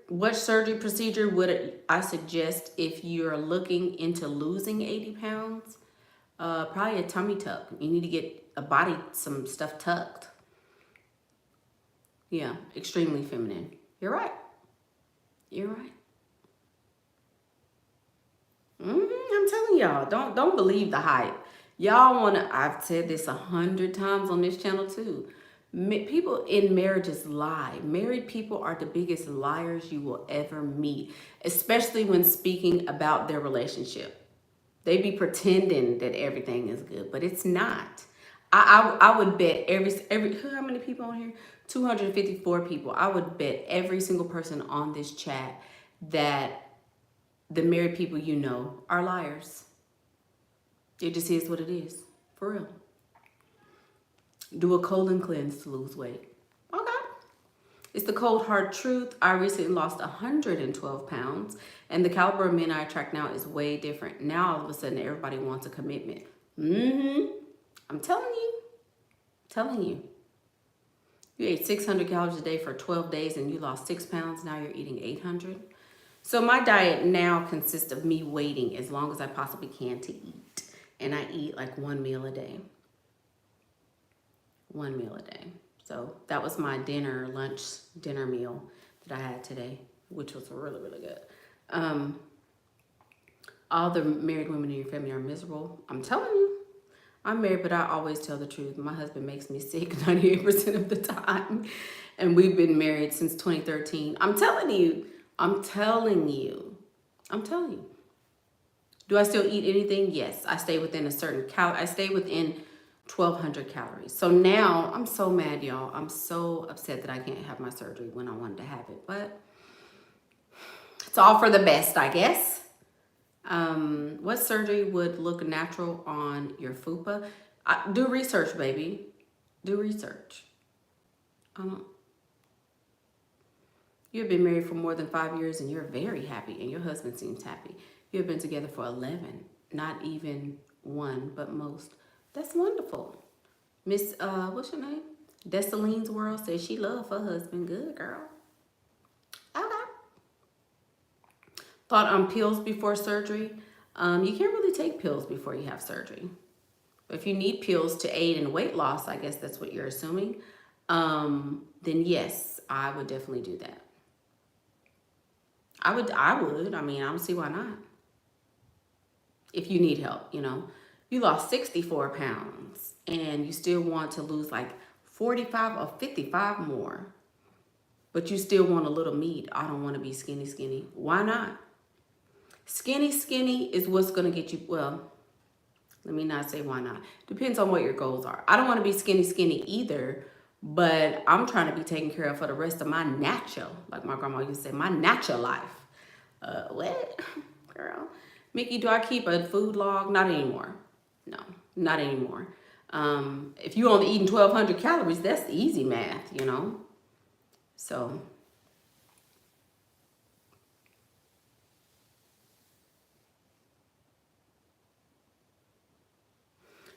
What surgery procedure would I suggest if you're looking into losing 80 pounds? Probably a tummy tuck. You need to get some stuff tucked. Yeah, extremely feminine. You're right. You're right. I'm telling y'all, don't believe the hype. I've said this 100 times on this channel too. People in marriages lie. Married people are the biggest liars you will ever meet, especially when speaking about their relationship. They be pretending that everything is good, but it's not. I would bet how many people on here? 254 people. I would bet every single person on this chat that the married people are liars. It just is what it is. For real. Do a colon cleanse to lose weight. Okay. It's the cold hard truth. I recently lost 112 pounds, and the caliber of men I attract now is way different. Now all of a sudden everybody wants a commitment. I'm telling you. Telling you. You ate 600 calories a day for 12 days and you lost 6 pounds. Now you're eating 800. So my diet now consists of me waiting as long as I possibly can to eat. And I eat like 1 meal a day. 1 meal a day. So that was my dinner meal that I had today, which was really, really good. All the married women in your family are miserable. I'm telling you. I'm married, but I always tell the truth. My husband makes me sick 98% of the time. And we've been married since 2013. I'm telling you. I'm telling you. I'm telling you. Do I still eat anything? Yes. I stay within a certain I stay within 1,200 calories. So now I'm so mad, y'all. I'm so upset that I can't have my surgery when I wanted to have it. But it's all for the best, I guess. What surgery would look natural on your fupa? Do research, baby. Do research. You've been married for more than 5 years and you're very happy and your husband seems happy. You've been together for 11, not even 1, but most. That's wonderful. Miss, what's your name? Desaline's World says she loves her husband. Good girl. Okay. Thought on pills before surgery. You can't really take pills before you have surgery. If you need pills to aid in weight loss, I guess that's what you're assuming, then yes, I would definitely do that. I would. I mean, I don't see why not. If you need help, you lost 64 pounds and you still want to lose like 45 or 55 more, but you still want a little meat. I don't want to be skinny, skinny. Why not? Skinny, skinny is what's going to get you, well, let me not say why not. Depends on what your goals are. I don't want to be skinny, skinny either, but I'm trying to be taken care of for the rest of my natural, like my grandma used to say, my natural life. What? Girl. Mickey, do I keep a food log? Not anymore. No, not anymore. If you only eating 1,200 calories, that's easy math, So,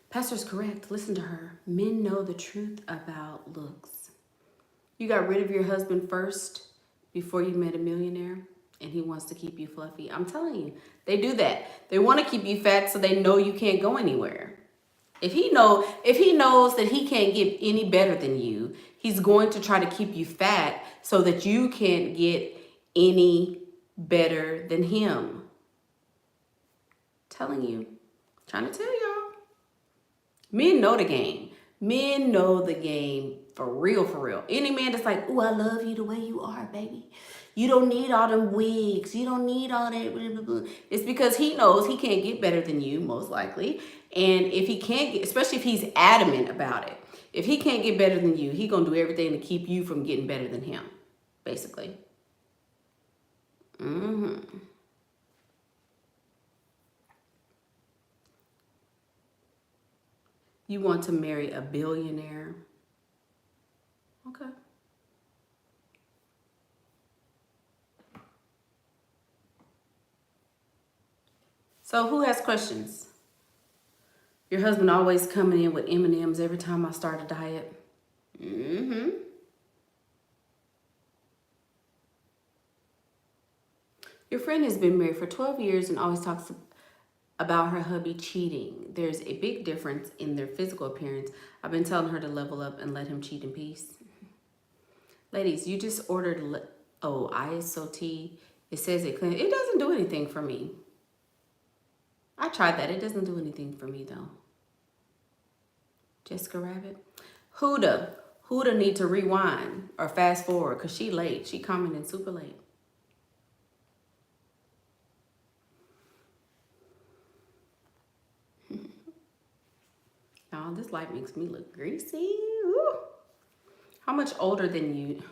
Pastor's correct. Listen to her. Men know the truth about looks. You got rid of your husband first before you met a millionaire, and he wants to keep you fluffy. I'm telling you, they do that. They want to keep you fat so they know you can't go anywhere. If he knows that he can't get any better than you, he's going to try to keep you fat so that you can't get any better than him. Telling you, trying to tell y'all. Men know the game. Men know the game for real, for real. Any man that's like, "Ooh, I love you the way you are, baby. You don't need all them wigs. You don't need all that." Blah, blah, blah. It's because he knows he can't get better than you, most likely. And if he can't get, especially if he's adamant about it, if he can't get better than you, he's going to do everything to keep you from getting better than him, basically. You want to marry a billionaire? Okay. So who has questions? Your husband always coming in with M&Ms every time I start a diet. Your friend has been married for 12 years and always talks about her hubby cheating. There's a big difference in their physical appearance. I've been telling her to level up and let him cheat in peace. Ladies, you just ordered, ISO tea. It says it clean. It doesn't do anything for me. I tried that. It doesn't do anything for me though. Jessica Rabbit. Huda need to rewind or fast forward because she late. She coming in super late. Oh, this light makes me look greasy. Ooh. How much older than you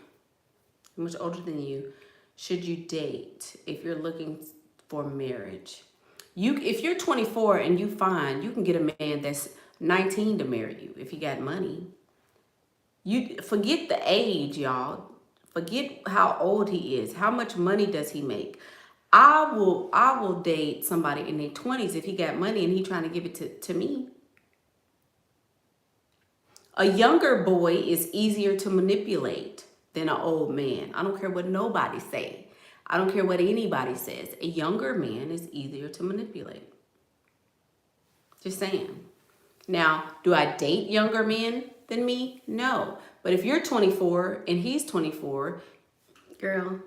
should you date if you're looking for marriage? If you're 24 and you find you can get a man that's 19 to marry you if he got money. You forget the age, y'all. Forget how old he is. How much money does he make? I will date somebody in their 20s if he got money and he trying to give it to me. A younger boy is easier to manipulate than an old man. I don't care what nobody say. I don't care what anybody says. A younger man is easier to manipulate. Just saying. Now, do I date younger men than me? No. But if you're 24 and he's 24, girl,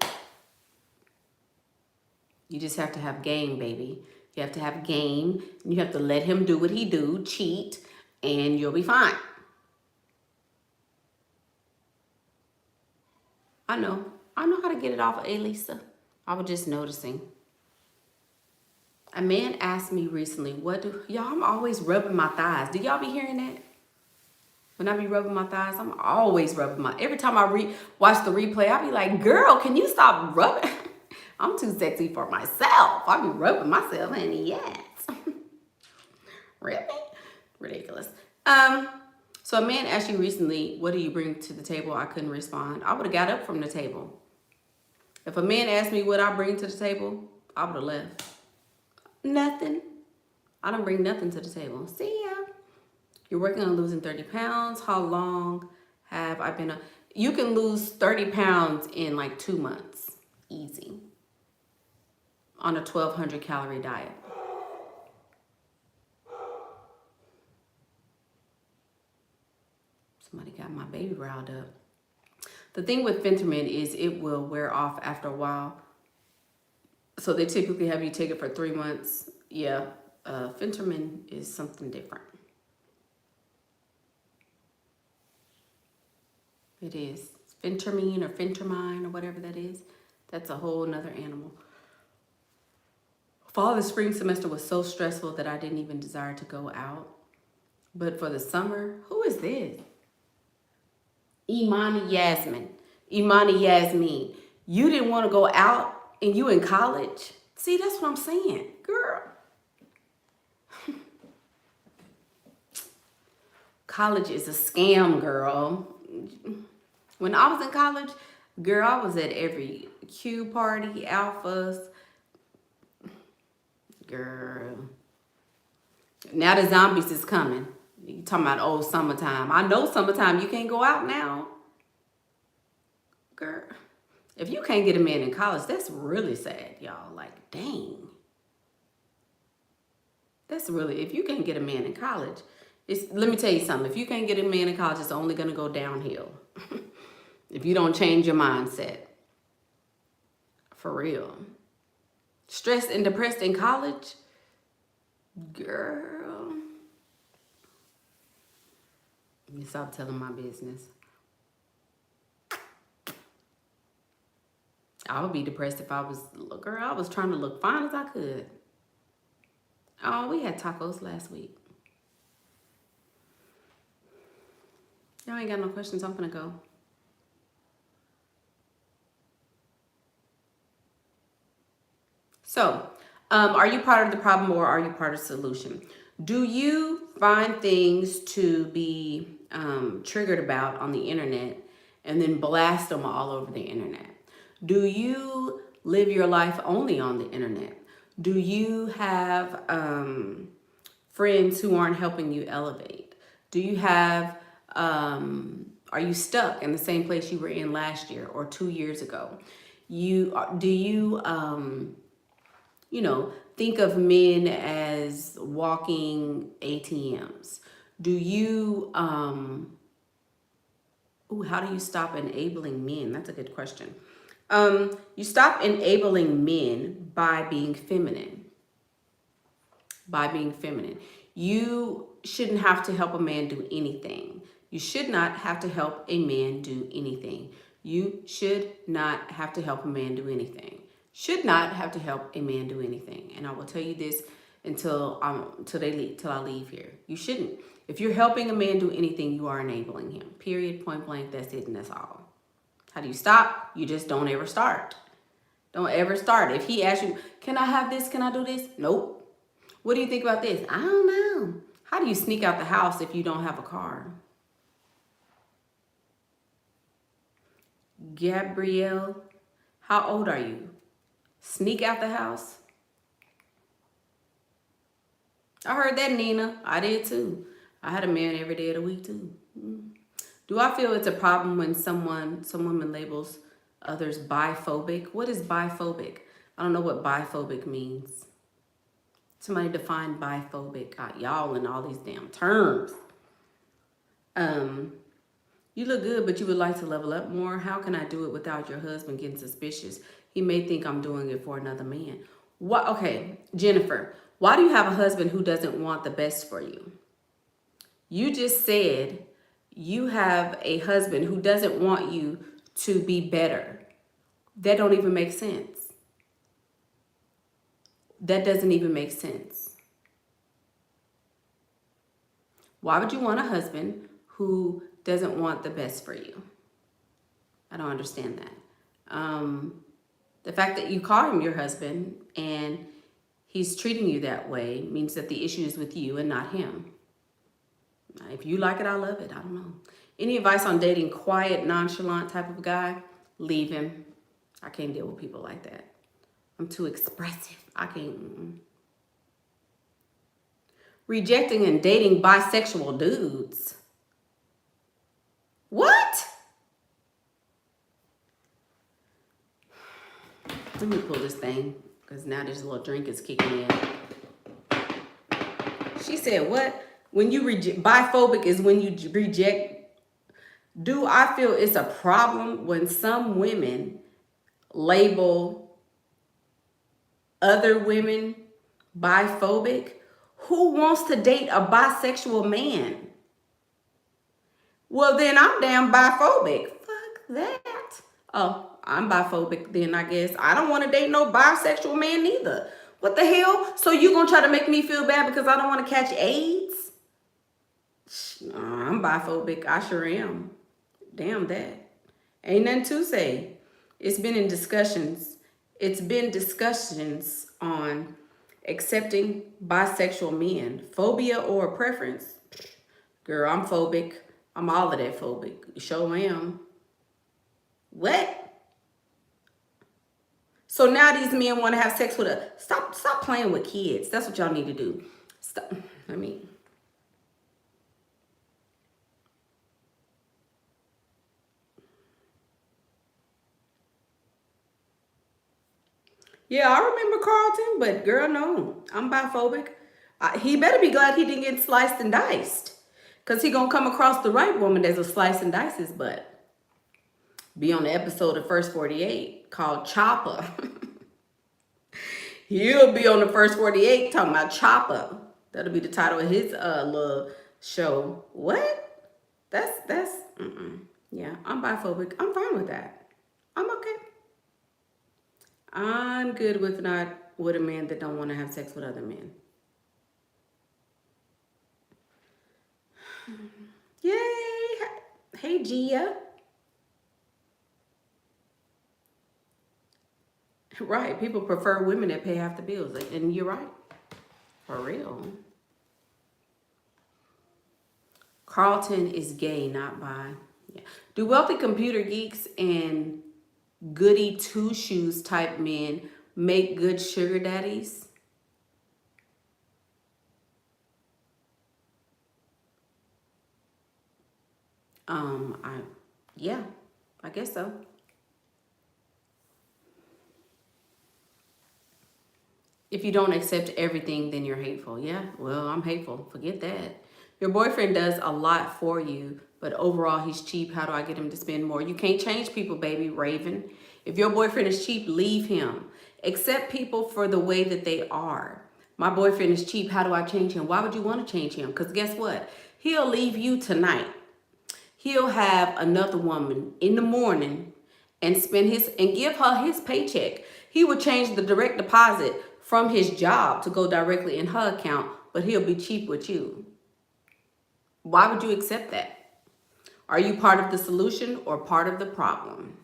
you just have to have game, baby. You have to have game. And you have to let him do what he do, cheat, and you'll be fine. I know how to get it off of Lisa. I was just noticing. A man asked me recently, y'all, I'm always rubbing my thighs. Do y'all be hearing that? When I be rubbing my thighs, I'm always rubbing every time I watch the replay, I be like, girl, can you stop rubbing? I'm too sexy for myself. I be rubbing myself, honey, yes. Really? Ridiculous. So a man asked you recently, what do you bring to the table? I couldn't respond. I would have got up from the table. If a man asked me what I bring to the table, I would have left. Nothing. I don't bring nothing to the table. See ya. You're working on losing 30 pounds. How long have I been? You can lose 30 pounds in like 2 months. Easy. on a 1,200 calorie diet. Somebody got my baby riled up. The thing with phentermine is it will wear off after a while. So they typically have you take it for 3 months. Yeah, phentermine is something different. It is. Phentermine or phentermine or whatever that is. That's a whole nother animal. Fall and spring semester was so stressful that I didn't even desire to go out. But for the summer, who is this? Imani Yasmin. You didn't want to go out and you in college? See, that's what I'm saying. Girl. College is a scam, girl. When I was in college, girl, I was at every Q party, alphas. Girl. Now the zombies is coming. You talking about old summertime. I know summertime, you can't go out now. Girl. If you can't get a man in college, that's really sad, y'all. Like, dang. That's really, if you can't get a man in college, let me tell you something. If you can't get a man in college, it's only going to go downhill. If you don't change your mindset. For real. Stressed and depressed in college? Girl. You stop telling my business. I would be depressed if I was, girl, I was trying to look fine as I could. Oh, we had tacos last week. Y'all ain't got no questions. I'm gonna go. So, are you part of the problem or are you part of the solution? Do you find things to be triggered about on the internet and then blast them all over the internet? Do you live your life only on the internet? Do you have friends who aren't helping you elevate? Do you have, are you stuck in the same place you were in last year or 2 years ago? Do you think of men as walking ATMs? Do you, how do you stop enabling men? That's a good question. You stop enabling men by being feminine. By being feminine. You shouldn't have to help a man do anything. You should not have to help a man do anything. You should not have to help a man do anything. Should not have to help a man do anything. And I will tell you this until I leave here. You shouldn't. If you're helping a man do anything, you are enabling him. Period, point blank, that's it and that's all. How do you stop? You just don't ever start. Don't ever start. If he asks you, can I have this? Can I do this? Nope. What do you think about this? I don't know. How do you sneak out the house if you don't have a car? Gabrielle, how old are you? Sneak out the house? I heard that, Nina. I did too. I had a man every day of the week too. Do I feel it's a problem when some woman labels others biphobic? What is biphobic? I don't know what biphobic means. Somebody define biphobic. Y'all and all these damn terms. You look good, but you would like to level up more. How can I do it without your husband getting suspicious? He may think I'm doing it for another man. What? Okay, Jennifer, why do you have a husband who doesn't want the best for you? You just said you have a husband who doesn't want you to be better. That don't even make sense. That doesn't even make sense. Why would you want a husband who doesn't want the best for you? I don't understand that. The fact that you call him your husband and he's treating you that way means that the issue is with you and not him. If you like it, I love it. I don't know. Any advice on dating quiet, nonchalant type of guy? Leave him. I can't deal with people like that. I'm too expressive. I can't. Rejecting and dating bisexual dudes. What? Let me pull this thing. Because now this little drink is kicking in. She said, what? When you reject, biphobic is when you reject. Do I feel it's a problem when some women label other women biphobic? Who wants to date a bisexual man? Well, then I'm damn biphobic. Fuck that. Oh, I'm biphobic then, I guess. I don't want to date no bisexual man either. What the hell? So you gonna try to make me feel bad because I don't want to catch AIDS? Nah, I'm biphobic. I sure am. Damn that. Ain't nothing to say. It's been discussions on accepting bisexual men. Phobia or preference? Girl, I'm phobic. I'm all of that phobic. Sure am. What? So now these men want to have sex with a... Stop playing with kids. That's what y'all need to do. Stop. Let me... Yeah, I remember Carlton, but girl, no. I'm biphobic. He better be glad he didn't get sliced and diced. Because he gonna come across the right woman that's a slice and dice his butt. Be on the episode of First 48 called Chopper. He'll be on the First 48 talking about Chopper. That'll be the title of his little show. What? Yeah, I'm biphobic. I'm fine with that. I'm okay. I'm good with not with a man that don't want to have sex with other men. Yay! Hey, Gia. Right, people prefer women that pay half the bills, and you're right, for real. Carlton is gay, not bi. Yeah. Do wealthy computer geeks and goody two-shoes type men make good sugar daddies? Yeah, I guess so. If you don't accept everything, then you're hateful. Yeah, well, I'm hateful. Forget that. Your boyfriend does a lot for you, but overall he's cheap. How do I get him to spend more? You can't change people, baby, Raven. If your boyfriend is cheap, leave him. Accept people for the way that they are. My boyfriend is cheap. How do I change him? Why would you want to change him? Because guess what? He'll leave you tonight. He'll have another woman in the morning and give her his paycheck. He would change the direct deposit from his job to go directly in her account, but he'll be cheap with you. Why would you accept that? Are you part of the solution or part of the problem?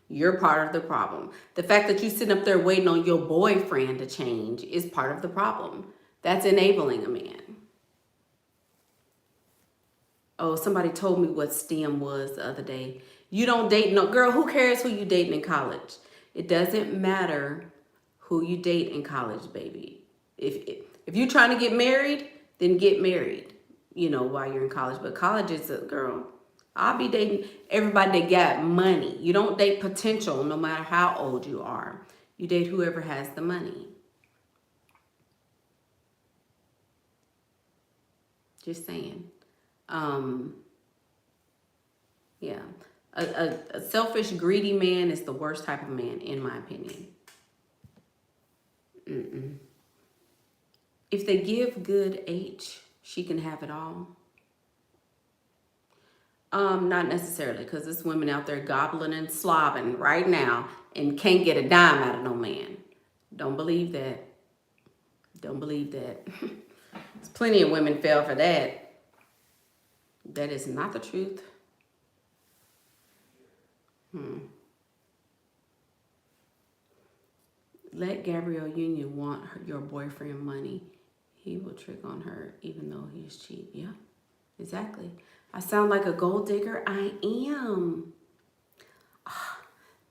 You're part of the problem. The fact that you sit up there waiting on your boyfriend to change is part of the problem. That's enabling a man. Oh, somebody told me what STEM was the other day. You don't date no girl. Who cares who you dating in college? It doesn't matter who you date in college, baby. If you're trying to get married, then get married. You know, while you're in college. But college is a girl. I'll be dating everybody that got money. You don't date potential, no matter how old you are. You date whoever has the money. Just saying. Yeah, a selfish, greedy man is the worst type of man, in my opinion. If they give good H, she can have it all. Not necessarily, because there's women out there gobbling and slobbing right now and can't get a dime out of no man. Don't believe that. Don't believe that. There's plenty of women fell for that. That is not the truth. Let Gabrielle Union want your boyfriend money. He will trick on her even though he's cheap. Yeah, exactly. I sound like a gold digger. I am. Oh,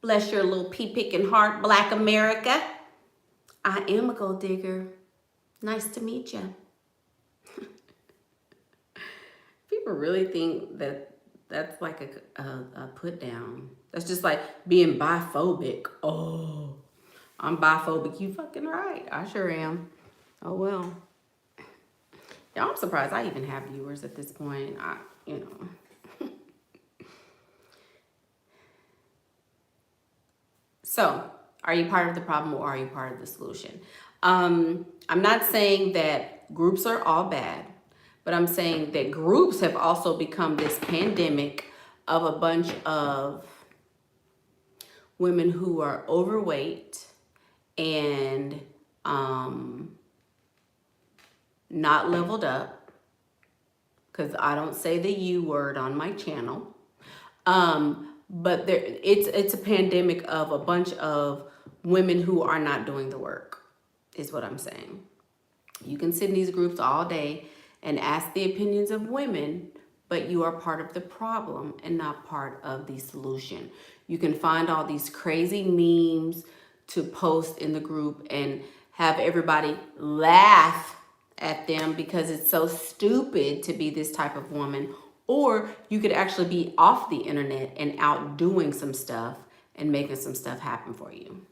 bless your little pea-picking heart, Black America. I am a gold digger. Nice to meet you. People really think that that's like a put down. That's just like being biphobic. Oh, I'm biphobic. You fucking right. I sure am. Oh well. Yeah, I'm surprised I even have viewers at this point. You know. So, are you part of the problem or are you part of the solution? I'm not saying that groups are all bad, but I'm saying that groups have also become this pandemic of a bunch of women who are overweight and not leveled up, because I don't say the U word on my channel. But it's a pandemic of a bunch of women who are not doing the work, is what I'm saying. You can sit in these groups all day and ask the opinions of women, but you are part of the problem and not part of the solution. You can find all these crazy memes to post in the group and have everybody laugh at them because it's so stupid to be this type of woman. Or you could actually be off the internet and out doing some stuff and making some stuff happen for you.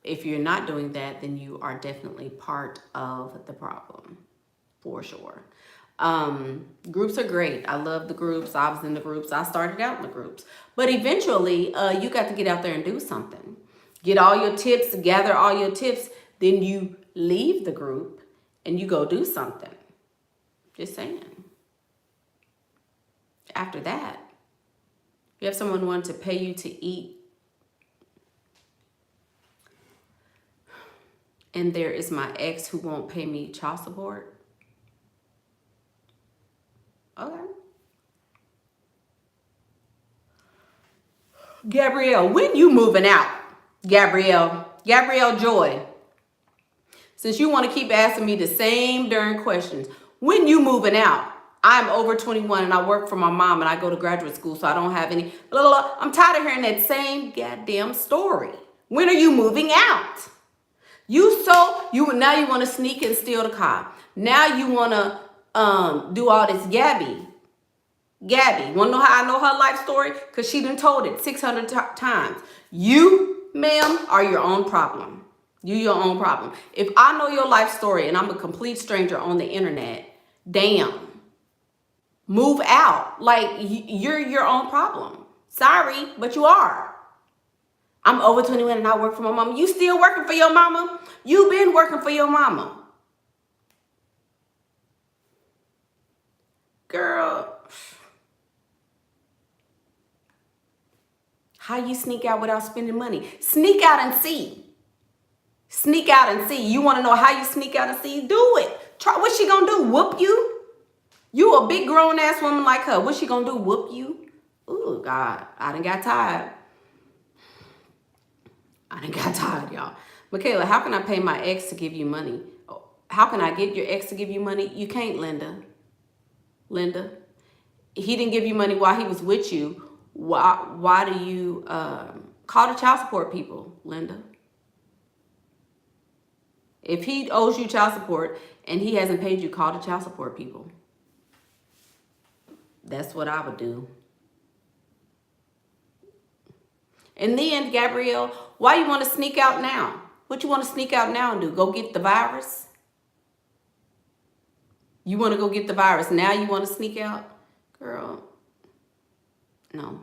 If you're not doing that, then you are definitely part of the problem, for sure. Groups are great. I love the groups. I was in the groups. I started out in the groups. But eventually, you got to get out there and do something. Get all your tips, gather all your tips, then you leave the group and you go do something. Just saying. After that, you have someone wanting to pay you to eat, and there is my ex who won't pay me child support. Okay. Gabrielle, when you moving out? Gabrielle Joy. Since you want to keep asking me the same darn questions, when you moving out? I'm over 21 and I work for my mom and I go to graduate school, so I don't have any blah, blah, blah. I'm tired of hearing that same goddamn story. When are you moving out? Now you want to sneak and steal the car. Now you want to do all this Gabby. Want to know how I know her life story? Because she done told it 600 times. You, ma'am, are your own problem. You your own problem. If I know your life story and I'm a complete stranger on the internet, damn. Move out. Like, you're your own problem. Sorry, but you are. I'm over 21 and I work for my mama. You still working for your mama? You been working for your mama. Girl. How you sneak out without spending money? Sneak out and see. Sneak out and see. You want to know how you sneak out and see? Do it. Try. What's she going to do? Whoop you? You a big grown ass woman like her. What's she going to do? Whoop you? Ooh, God. I done got tired. Y'all. Michaela, how can I pay my ex to give you money? How can I get your ex to give you money? You can't, Linda. He didn't give you money while he was with you. Why do you call the child support people, Linda? If he owes you child support and he hasn't paid you, call the child support people. That's what I would do. And then, Gabrielle, why you want to sneak out now? What you want to sneak out now and do? Go get the virus? You want to go get the virus. Now you want to sneak out? Girl, no.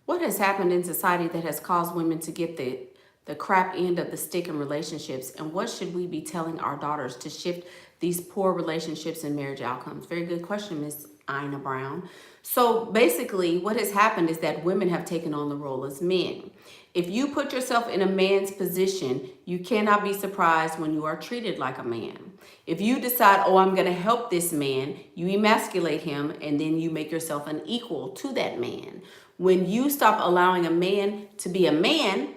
What has happened in society that has caused women to get the crap end of the stick in relationships? And what should we be telling our daughters to shift these poor relationships and marriage outcomes? Very good question, Miss Ina Brown. So basically what has happened is that women have taken on the role as men. If you put yourself in a man's position, you cannot be surprised when you are treated like a man. If you decide, oh, I'm going to help this man, you emasculate him and then you make yourself an equal to that man. When you stop allowing a man to be a man,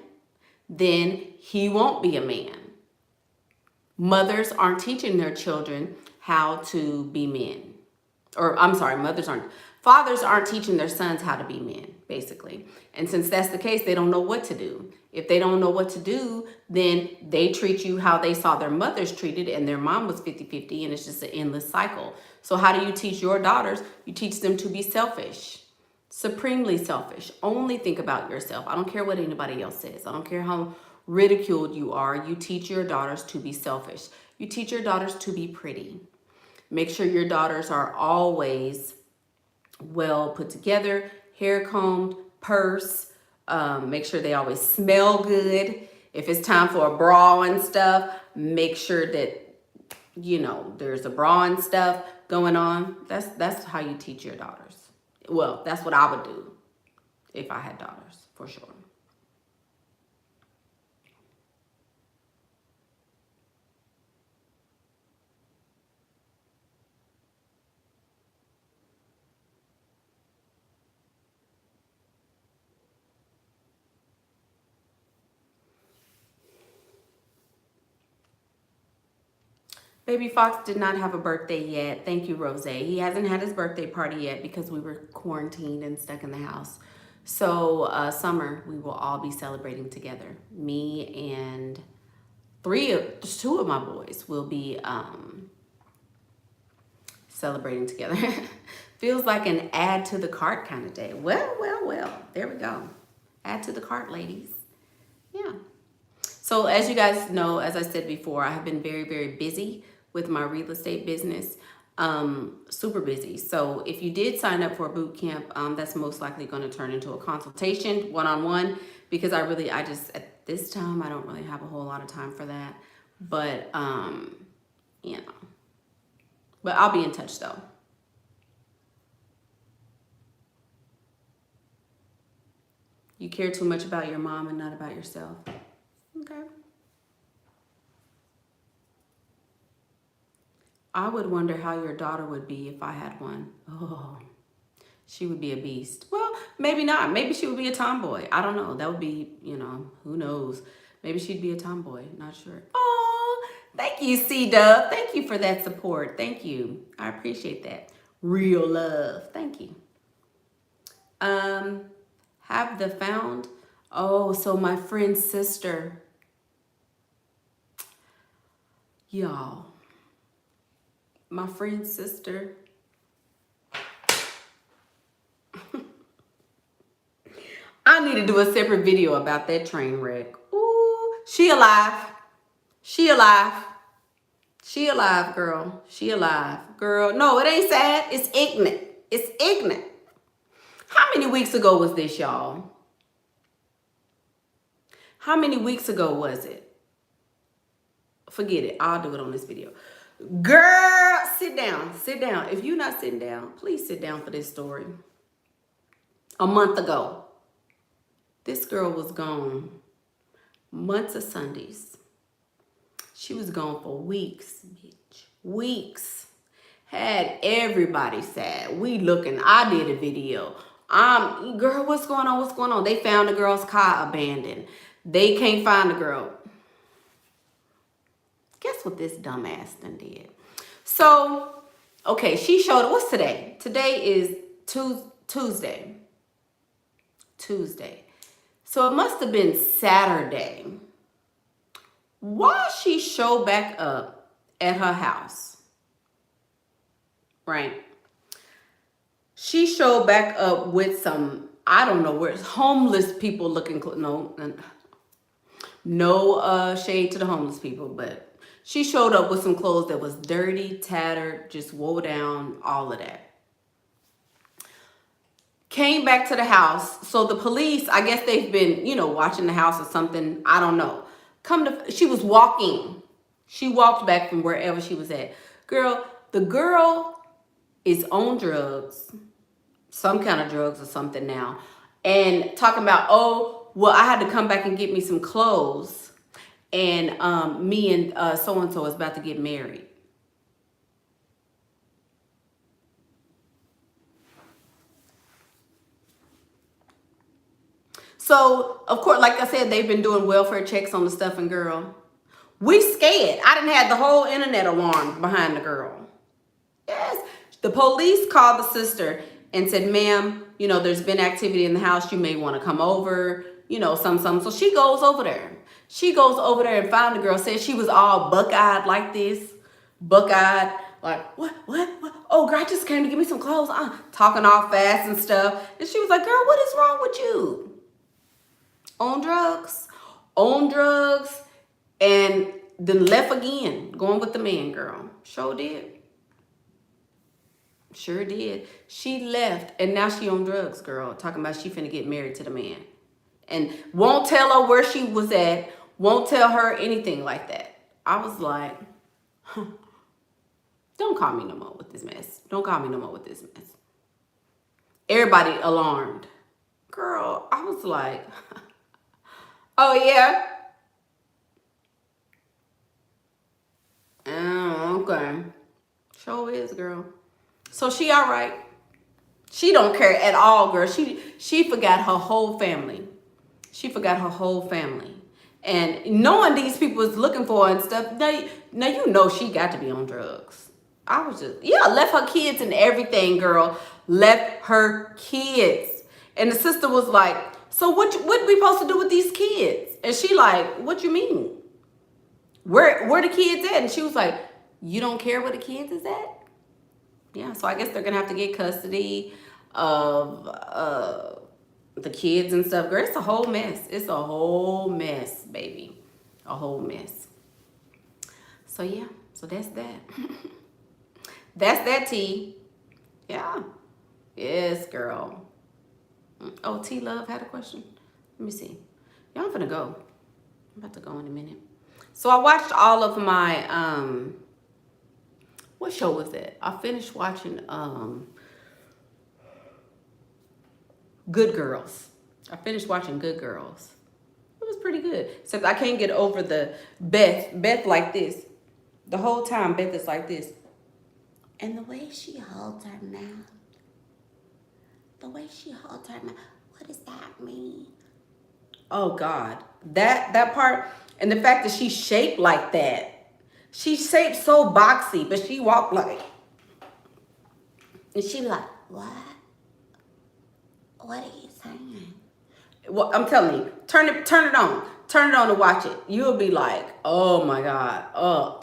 then he won't be a man. Mothers aren't teaching their children how to be men. Or I'm sorry, Fathers aren't teaching their sons how to be men, basically. And since that's the case, they don't know what to do. If they don't know what to do, then they treat you how they saw their mothers treated, and their mom was 50-50, and it's just an endless cycle. So how do you teach your daughters? You teach them to be selfish, supremely selfish. Only think about yourself. I don't care what anybody else says. I don't care how ridiculed you are. You teach your daughters to be selfish. You teach your daughters to be pretty. Make sure your daughters are always well put together, hair combed, purse. Make sure they always smell good. If it's time for a bra and stuff, make sure that, you know, there's a bra and stuff going on. That's how you teach your daughters. Well, that's what I would do if I had daughters, for sure. Baby Fox did not have a birthday yet. Thank you, Rose. He hasn't had his birthday party yet because we were quarantined and stuck in the house. So summer, we will all be celebrating together. Me and two of my boys will be celebrating together. Feels like an add to the cart kind of day. Well, there we go. Add to the cart, ladies. Yeah. So as you guys know, as I said before, I have been very, very busy with my real estate business, super busy. So if you did sign up for a boot camp, that's most likely going to turn into a consultation one-on-one, because I just, at this time, I don't really have a whole lot of time for that. But, you know, but I'll be in touch though. You care too much about your mom and not about yourself. Okay. I would wonder how your daughter would be if I had one. Oh, she would be a beast. Well, maybe not. Maybe she would be a tomboy. I don't know. That would be, you know, who knows? Maybe she'd be a tomboy. Not sure. Oh, thank you, C-Dub. Thank you for that support. Thank you. I appreciate that. Real love. Thank you. Have the found. Oh, so my friend's sister. Y'all. My friend's sister. I need to do a separate video about that train wreck. Ooh, she alive. She alive. She alive, girl. She alive, girl. No, it ain't sad. It's ignorant. It's ignorant. How many weeks ago was this, y'all? How many weeks ago was it? Forget it. I'll do it on this video. Girl, sit down. Sit down. If you're not sitting down, please sit down for this story. A month ago, this girl was gone months of Sundays. She was gone for weeks, bitch. Weeks. Had everybody sad. We looking. I did a video. Girl, what's going on? What's going on? They found the girl's car abandoned. They can't find the girl. Guess what this dumbass done did? So, okay, she showed, what's today? Today is Tuesday. Tuesday. So it must have been Saturday. Why she showed back up at her house? Right? She showed back up with some, I don't know where it's homeless people looking, no shade to the homeless people, but she showed up with some clothes that was dirty, tattered, just woe down, all of that. Came back to the house. So the police, I guess they've been, you know, watching the house or something. I don't know. She was walking. She walked back from wherever she was at. Girl, the girl is on drugs, some kind of drugs or something now. And talking about, oh, well, I had to come back and get me some clothes. And me and so-and-so is about to get married. So, of course, like I said, they've been doing welfare checks on the stuff, and girl, we scared. I done had the whole internet alarm behind the girl. Yes. The police called the sister and said, ma'am, you know, there's been activity in the house. You may want to come over, you know, some. So she goes over there. She goes over there and found the girl, said she was all buck-eyed like this. Buck-eyed, like, what? Oh, girl, I just came to get me some clothes. Talking all fast and stuff. And she was like, girl, what is wrong with you? On drugs. On drugs. And then left again. Going with the man, girl. Sure did. Sure did. She left, and now she on drugs, girl. Talking about she finna get married to the man. And won't tell her where she was at. Won't tell her anything like that. I was like, huh. Don't call me no more with this mess. Don't call me no more with this mess. Everybody alarmed. Girl, I was like, oh yeah? Oh, okay. Sure is, girl. So she all right. She don't care at all, girl. She forgot her whole family. She forgot her whole family. And knowing these people is looking for her and stuff, now you know she got to be on drugs. I was just, yeah, left her kids and everything, girl. Left her kids. And the sister was like, so what we supposed to do with these kids? And she like, what you mean? Where the kids at? And she was like, you don't care where the kids is at? Yeah, so I guess they're going to have to get custody of the kids and stuff. Girl, it's a whole mess. It's a whole mess, baby. A whole mess. So, yeah. So, that's that. That's that, T. Yeah. Yes, girl. Oh, T-Love had a question. Let me see. Y'all, I'm finna go. I'm about to go in a minute. So, I watched all of my... what show was that? I finished watching... Good Girls. I finished watching Good Girls. It was pretty good. Except I can't get over the Beth like this. The whole time Beth is like this. And the way she holds her mouth. The way she holds her mouth. What does that mean? Oh God. That part. And the fact that she's shaped like that. She's shaped so boxy. But she walked like. And she like, what? What are you saying? Well, I'm telling you, turn it on. Turn it on to watch it. You'll be like, oh my God. Oh,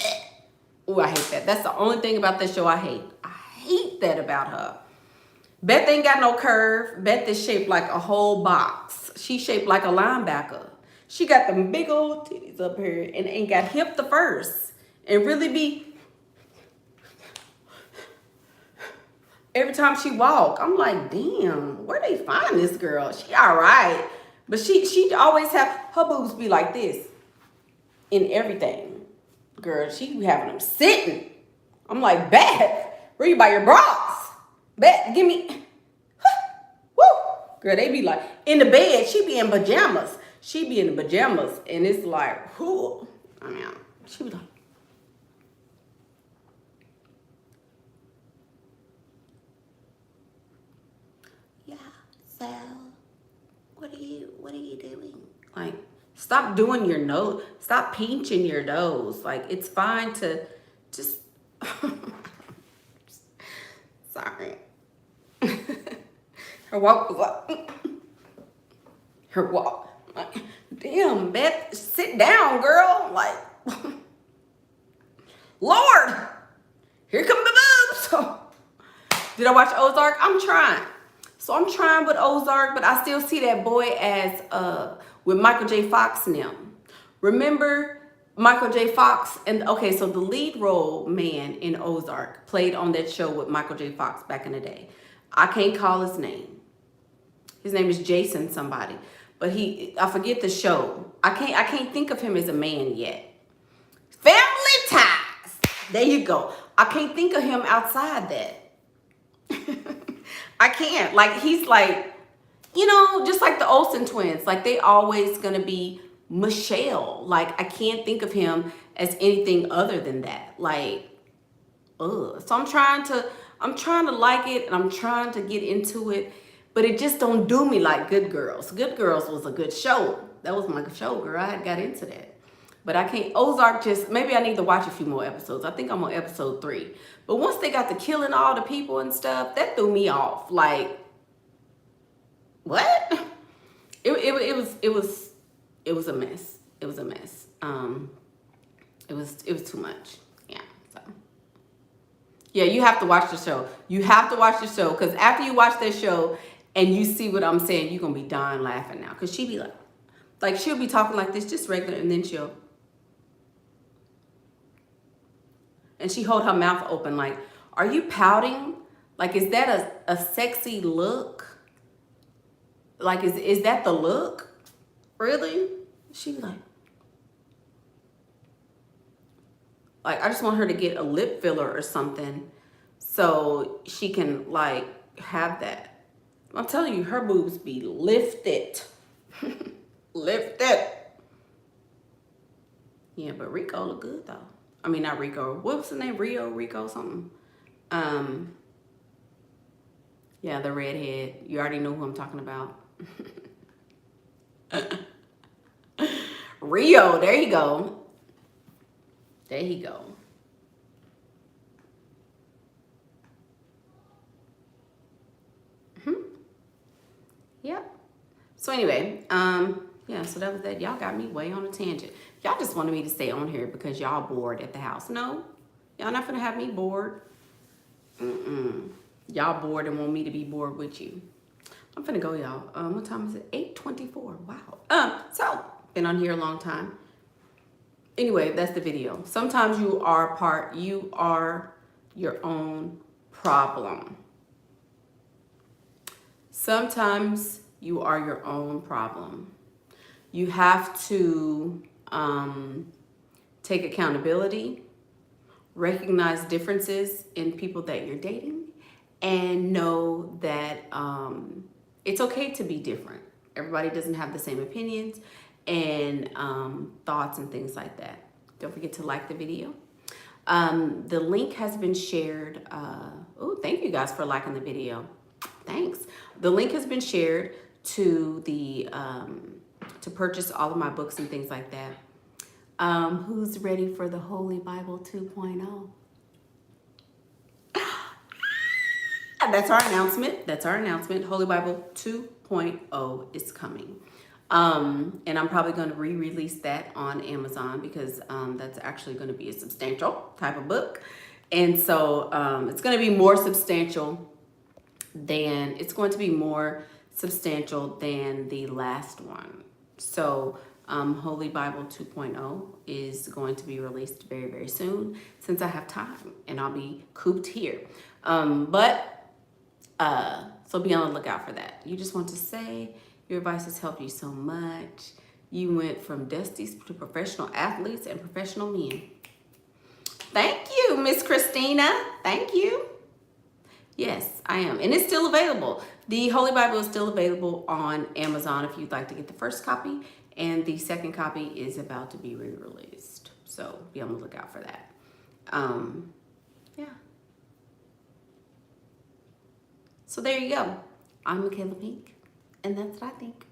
I hate that. That's the only thing about this show I hate. I hate that about her. Beth ain't got no curve. Beth is shaped like a whole box. She's shaped like a linebacker. She got them big old titties up here and ain't got hip the first. And really be... Every time she walk, I'm like, damn, where they find this girl? She all right. But she always have, her boobs be like this in everything. Girl, she be having them sitting. I'm like, Beth, where you buy your bras? Beth, give me, woo. Girl, they be like, in the bed, she be in pajamas. She be in the pajamas. And it's like, who? I mean, she be like, so, what are you doing? Like, stop doing your nose. Stop pinching your nose. Like, it's fine to just... Sorry. Her walk was like... Her walk. Like, damn, Beth, sit down, girl. Like, Lord, here come the boobs. Did I watch Ozark? I'm trying. So I'm trying with Ozark, but I still see that boy as with Michael J. Fox now. Remember Michael J. Fox? And okay, so the lead role man in Ozark played on that show with Michael J. Fox back in the day. I can't call his name. His name is Jason somebody, but I forget the show. I can't think of him as a man yet. Family Ties. There you go. I can't think of him outside that. I can't. Like, he's like, you know, just like the Olsen twins. Like, they always gonna be Michelle. Like, I can't think of him as anything other than that. Like, ugh. So I'm trying to like it, and I'm trying to get into it, but it just don't do me like Good Girls. Good Girls was a good show. That was my show, girl. I had got into that. But I can't, Ozark just, maybe I need to watch a few more episodes. I think I'm on episode 3. But once they got to killing all the people and stuff, that threw me off. Like, what? It was a mess. It was a mess. It was too much. Yeah. So yeah, you have to watch the show. You have to watch the show, because after you watch that show and you see what I'm saying, you're gonna be dying laughing now. Because she be like she'll be talking like this, just regular, and then she hold her mouth open like, are you pouting? Like, is that a sexy look? Like, is that the look? Really? She be like, I just want her to get a lip filler or something so she can, like, have that. I'm telling you, her boobs be lifted. Lifted. Yeah, but Rico look good, though. I mean, not Rico. What was the name? Rico something. Yeah, the redhead. You already know who I'm talking about. Rio, there you go. There you go. Yep. So anyway, yeah, so that was that. Y'all got me way on a tangent. Y'all just wanted me to stay on here because y'all bored at the house. No, y'all not gonna have me bored. Y'all bored and want me to be bored with you. I'm finna go, y'all. What time is it? 8:24. Wow. So been on here a long time. Anyway, that's the video. Sometimes you are your own problem. Sometimes you are your own problem. You have to take accountability, recognize differences in people that you're dating, and know that it's okay to be different. Everybody doesn't have the same opinions and thoughts and things like that. Don't forget to like the video. The link has been shared. Oh, thank you guys for liking the video. Thanks. The link has been shared to the to purchase all of my books and things like that. Who's ready for the Holy Bible 2.0? That's our announcement. That's our announcement. Holy Bible 2.0 is coming. And I'm probably going to re-release that on Amazon because that's actually going to be a substantial type of book. And so it's going to be more substantial than the last one. So Holy Bible 2.0 is going to be released very, very soon since I have time and I'll be cooped here. So be on the lookout for that. You just want to say your advice has helped you so much. You went from dusties to professional athletes and professional men. Thank you, Miss Christina. Thank you. Yes, I am. And it's still available. The Holy Bible is still available on Amazon if you'd like to get the first copy. And the second copy is about to be re-released. So be on the lookout for that. Yeah. So there you go. I'm Michaela Pink, and that's what I think.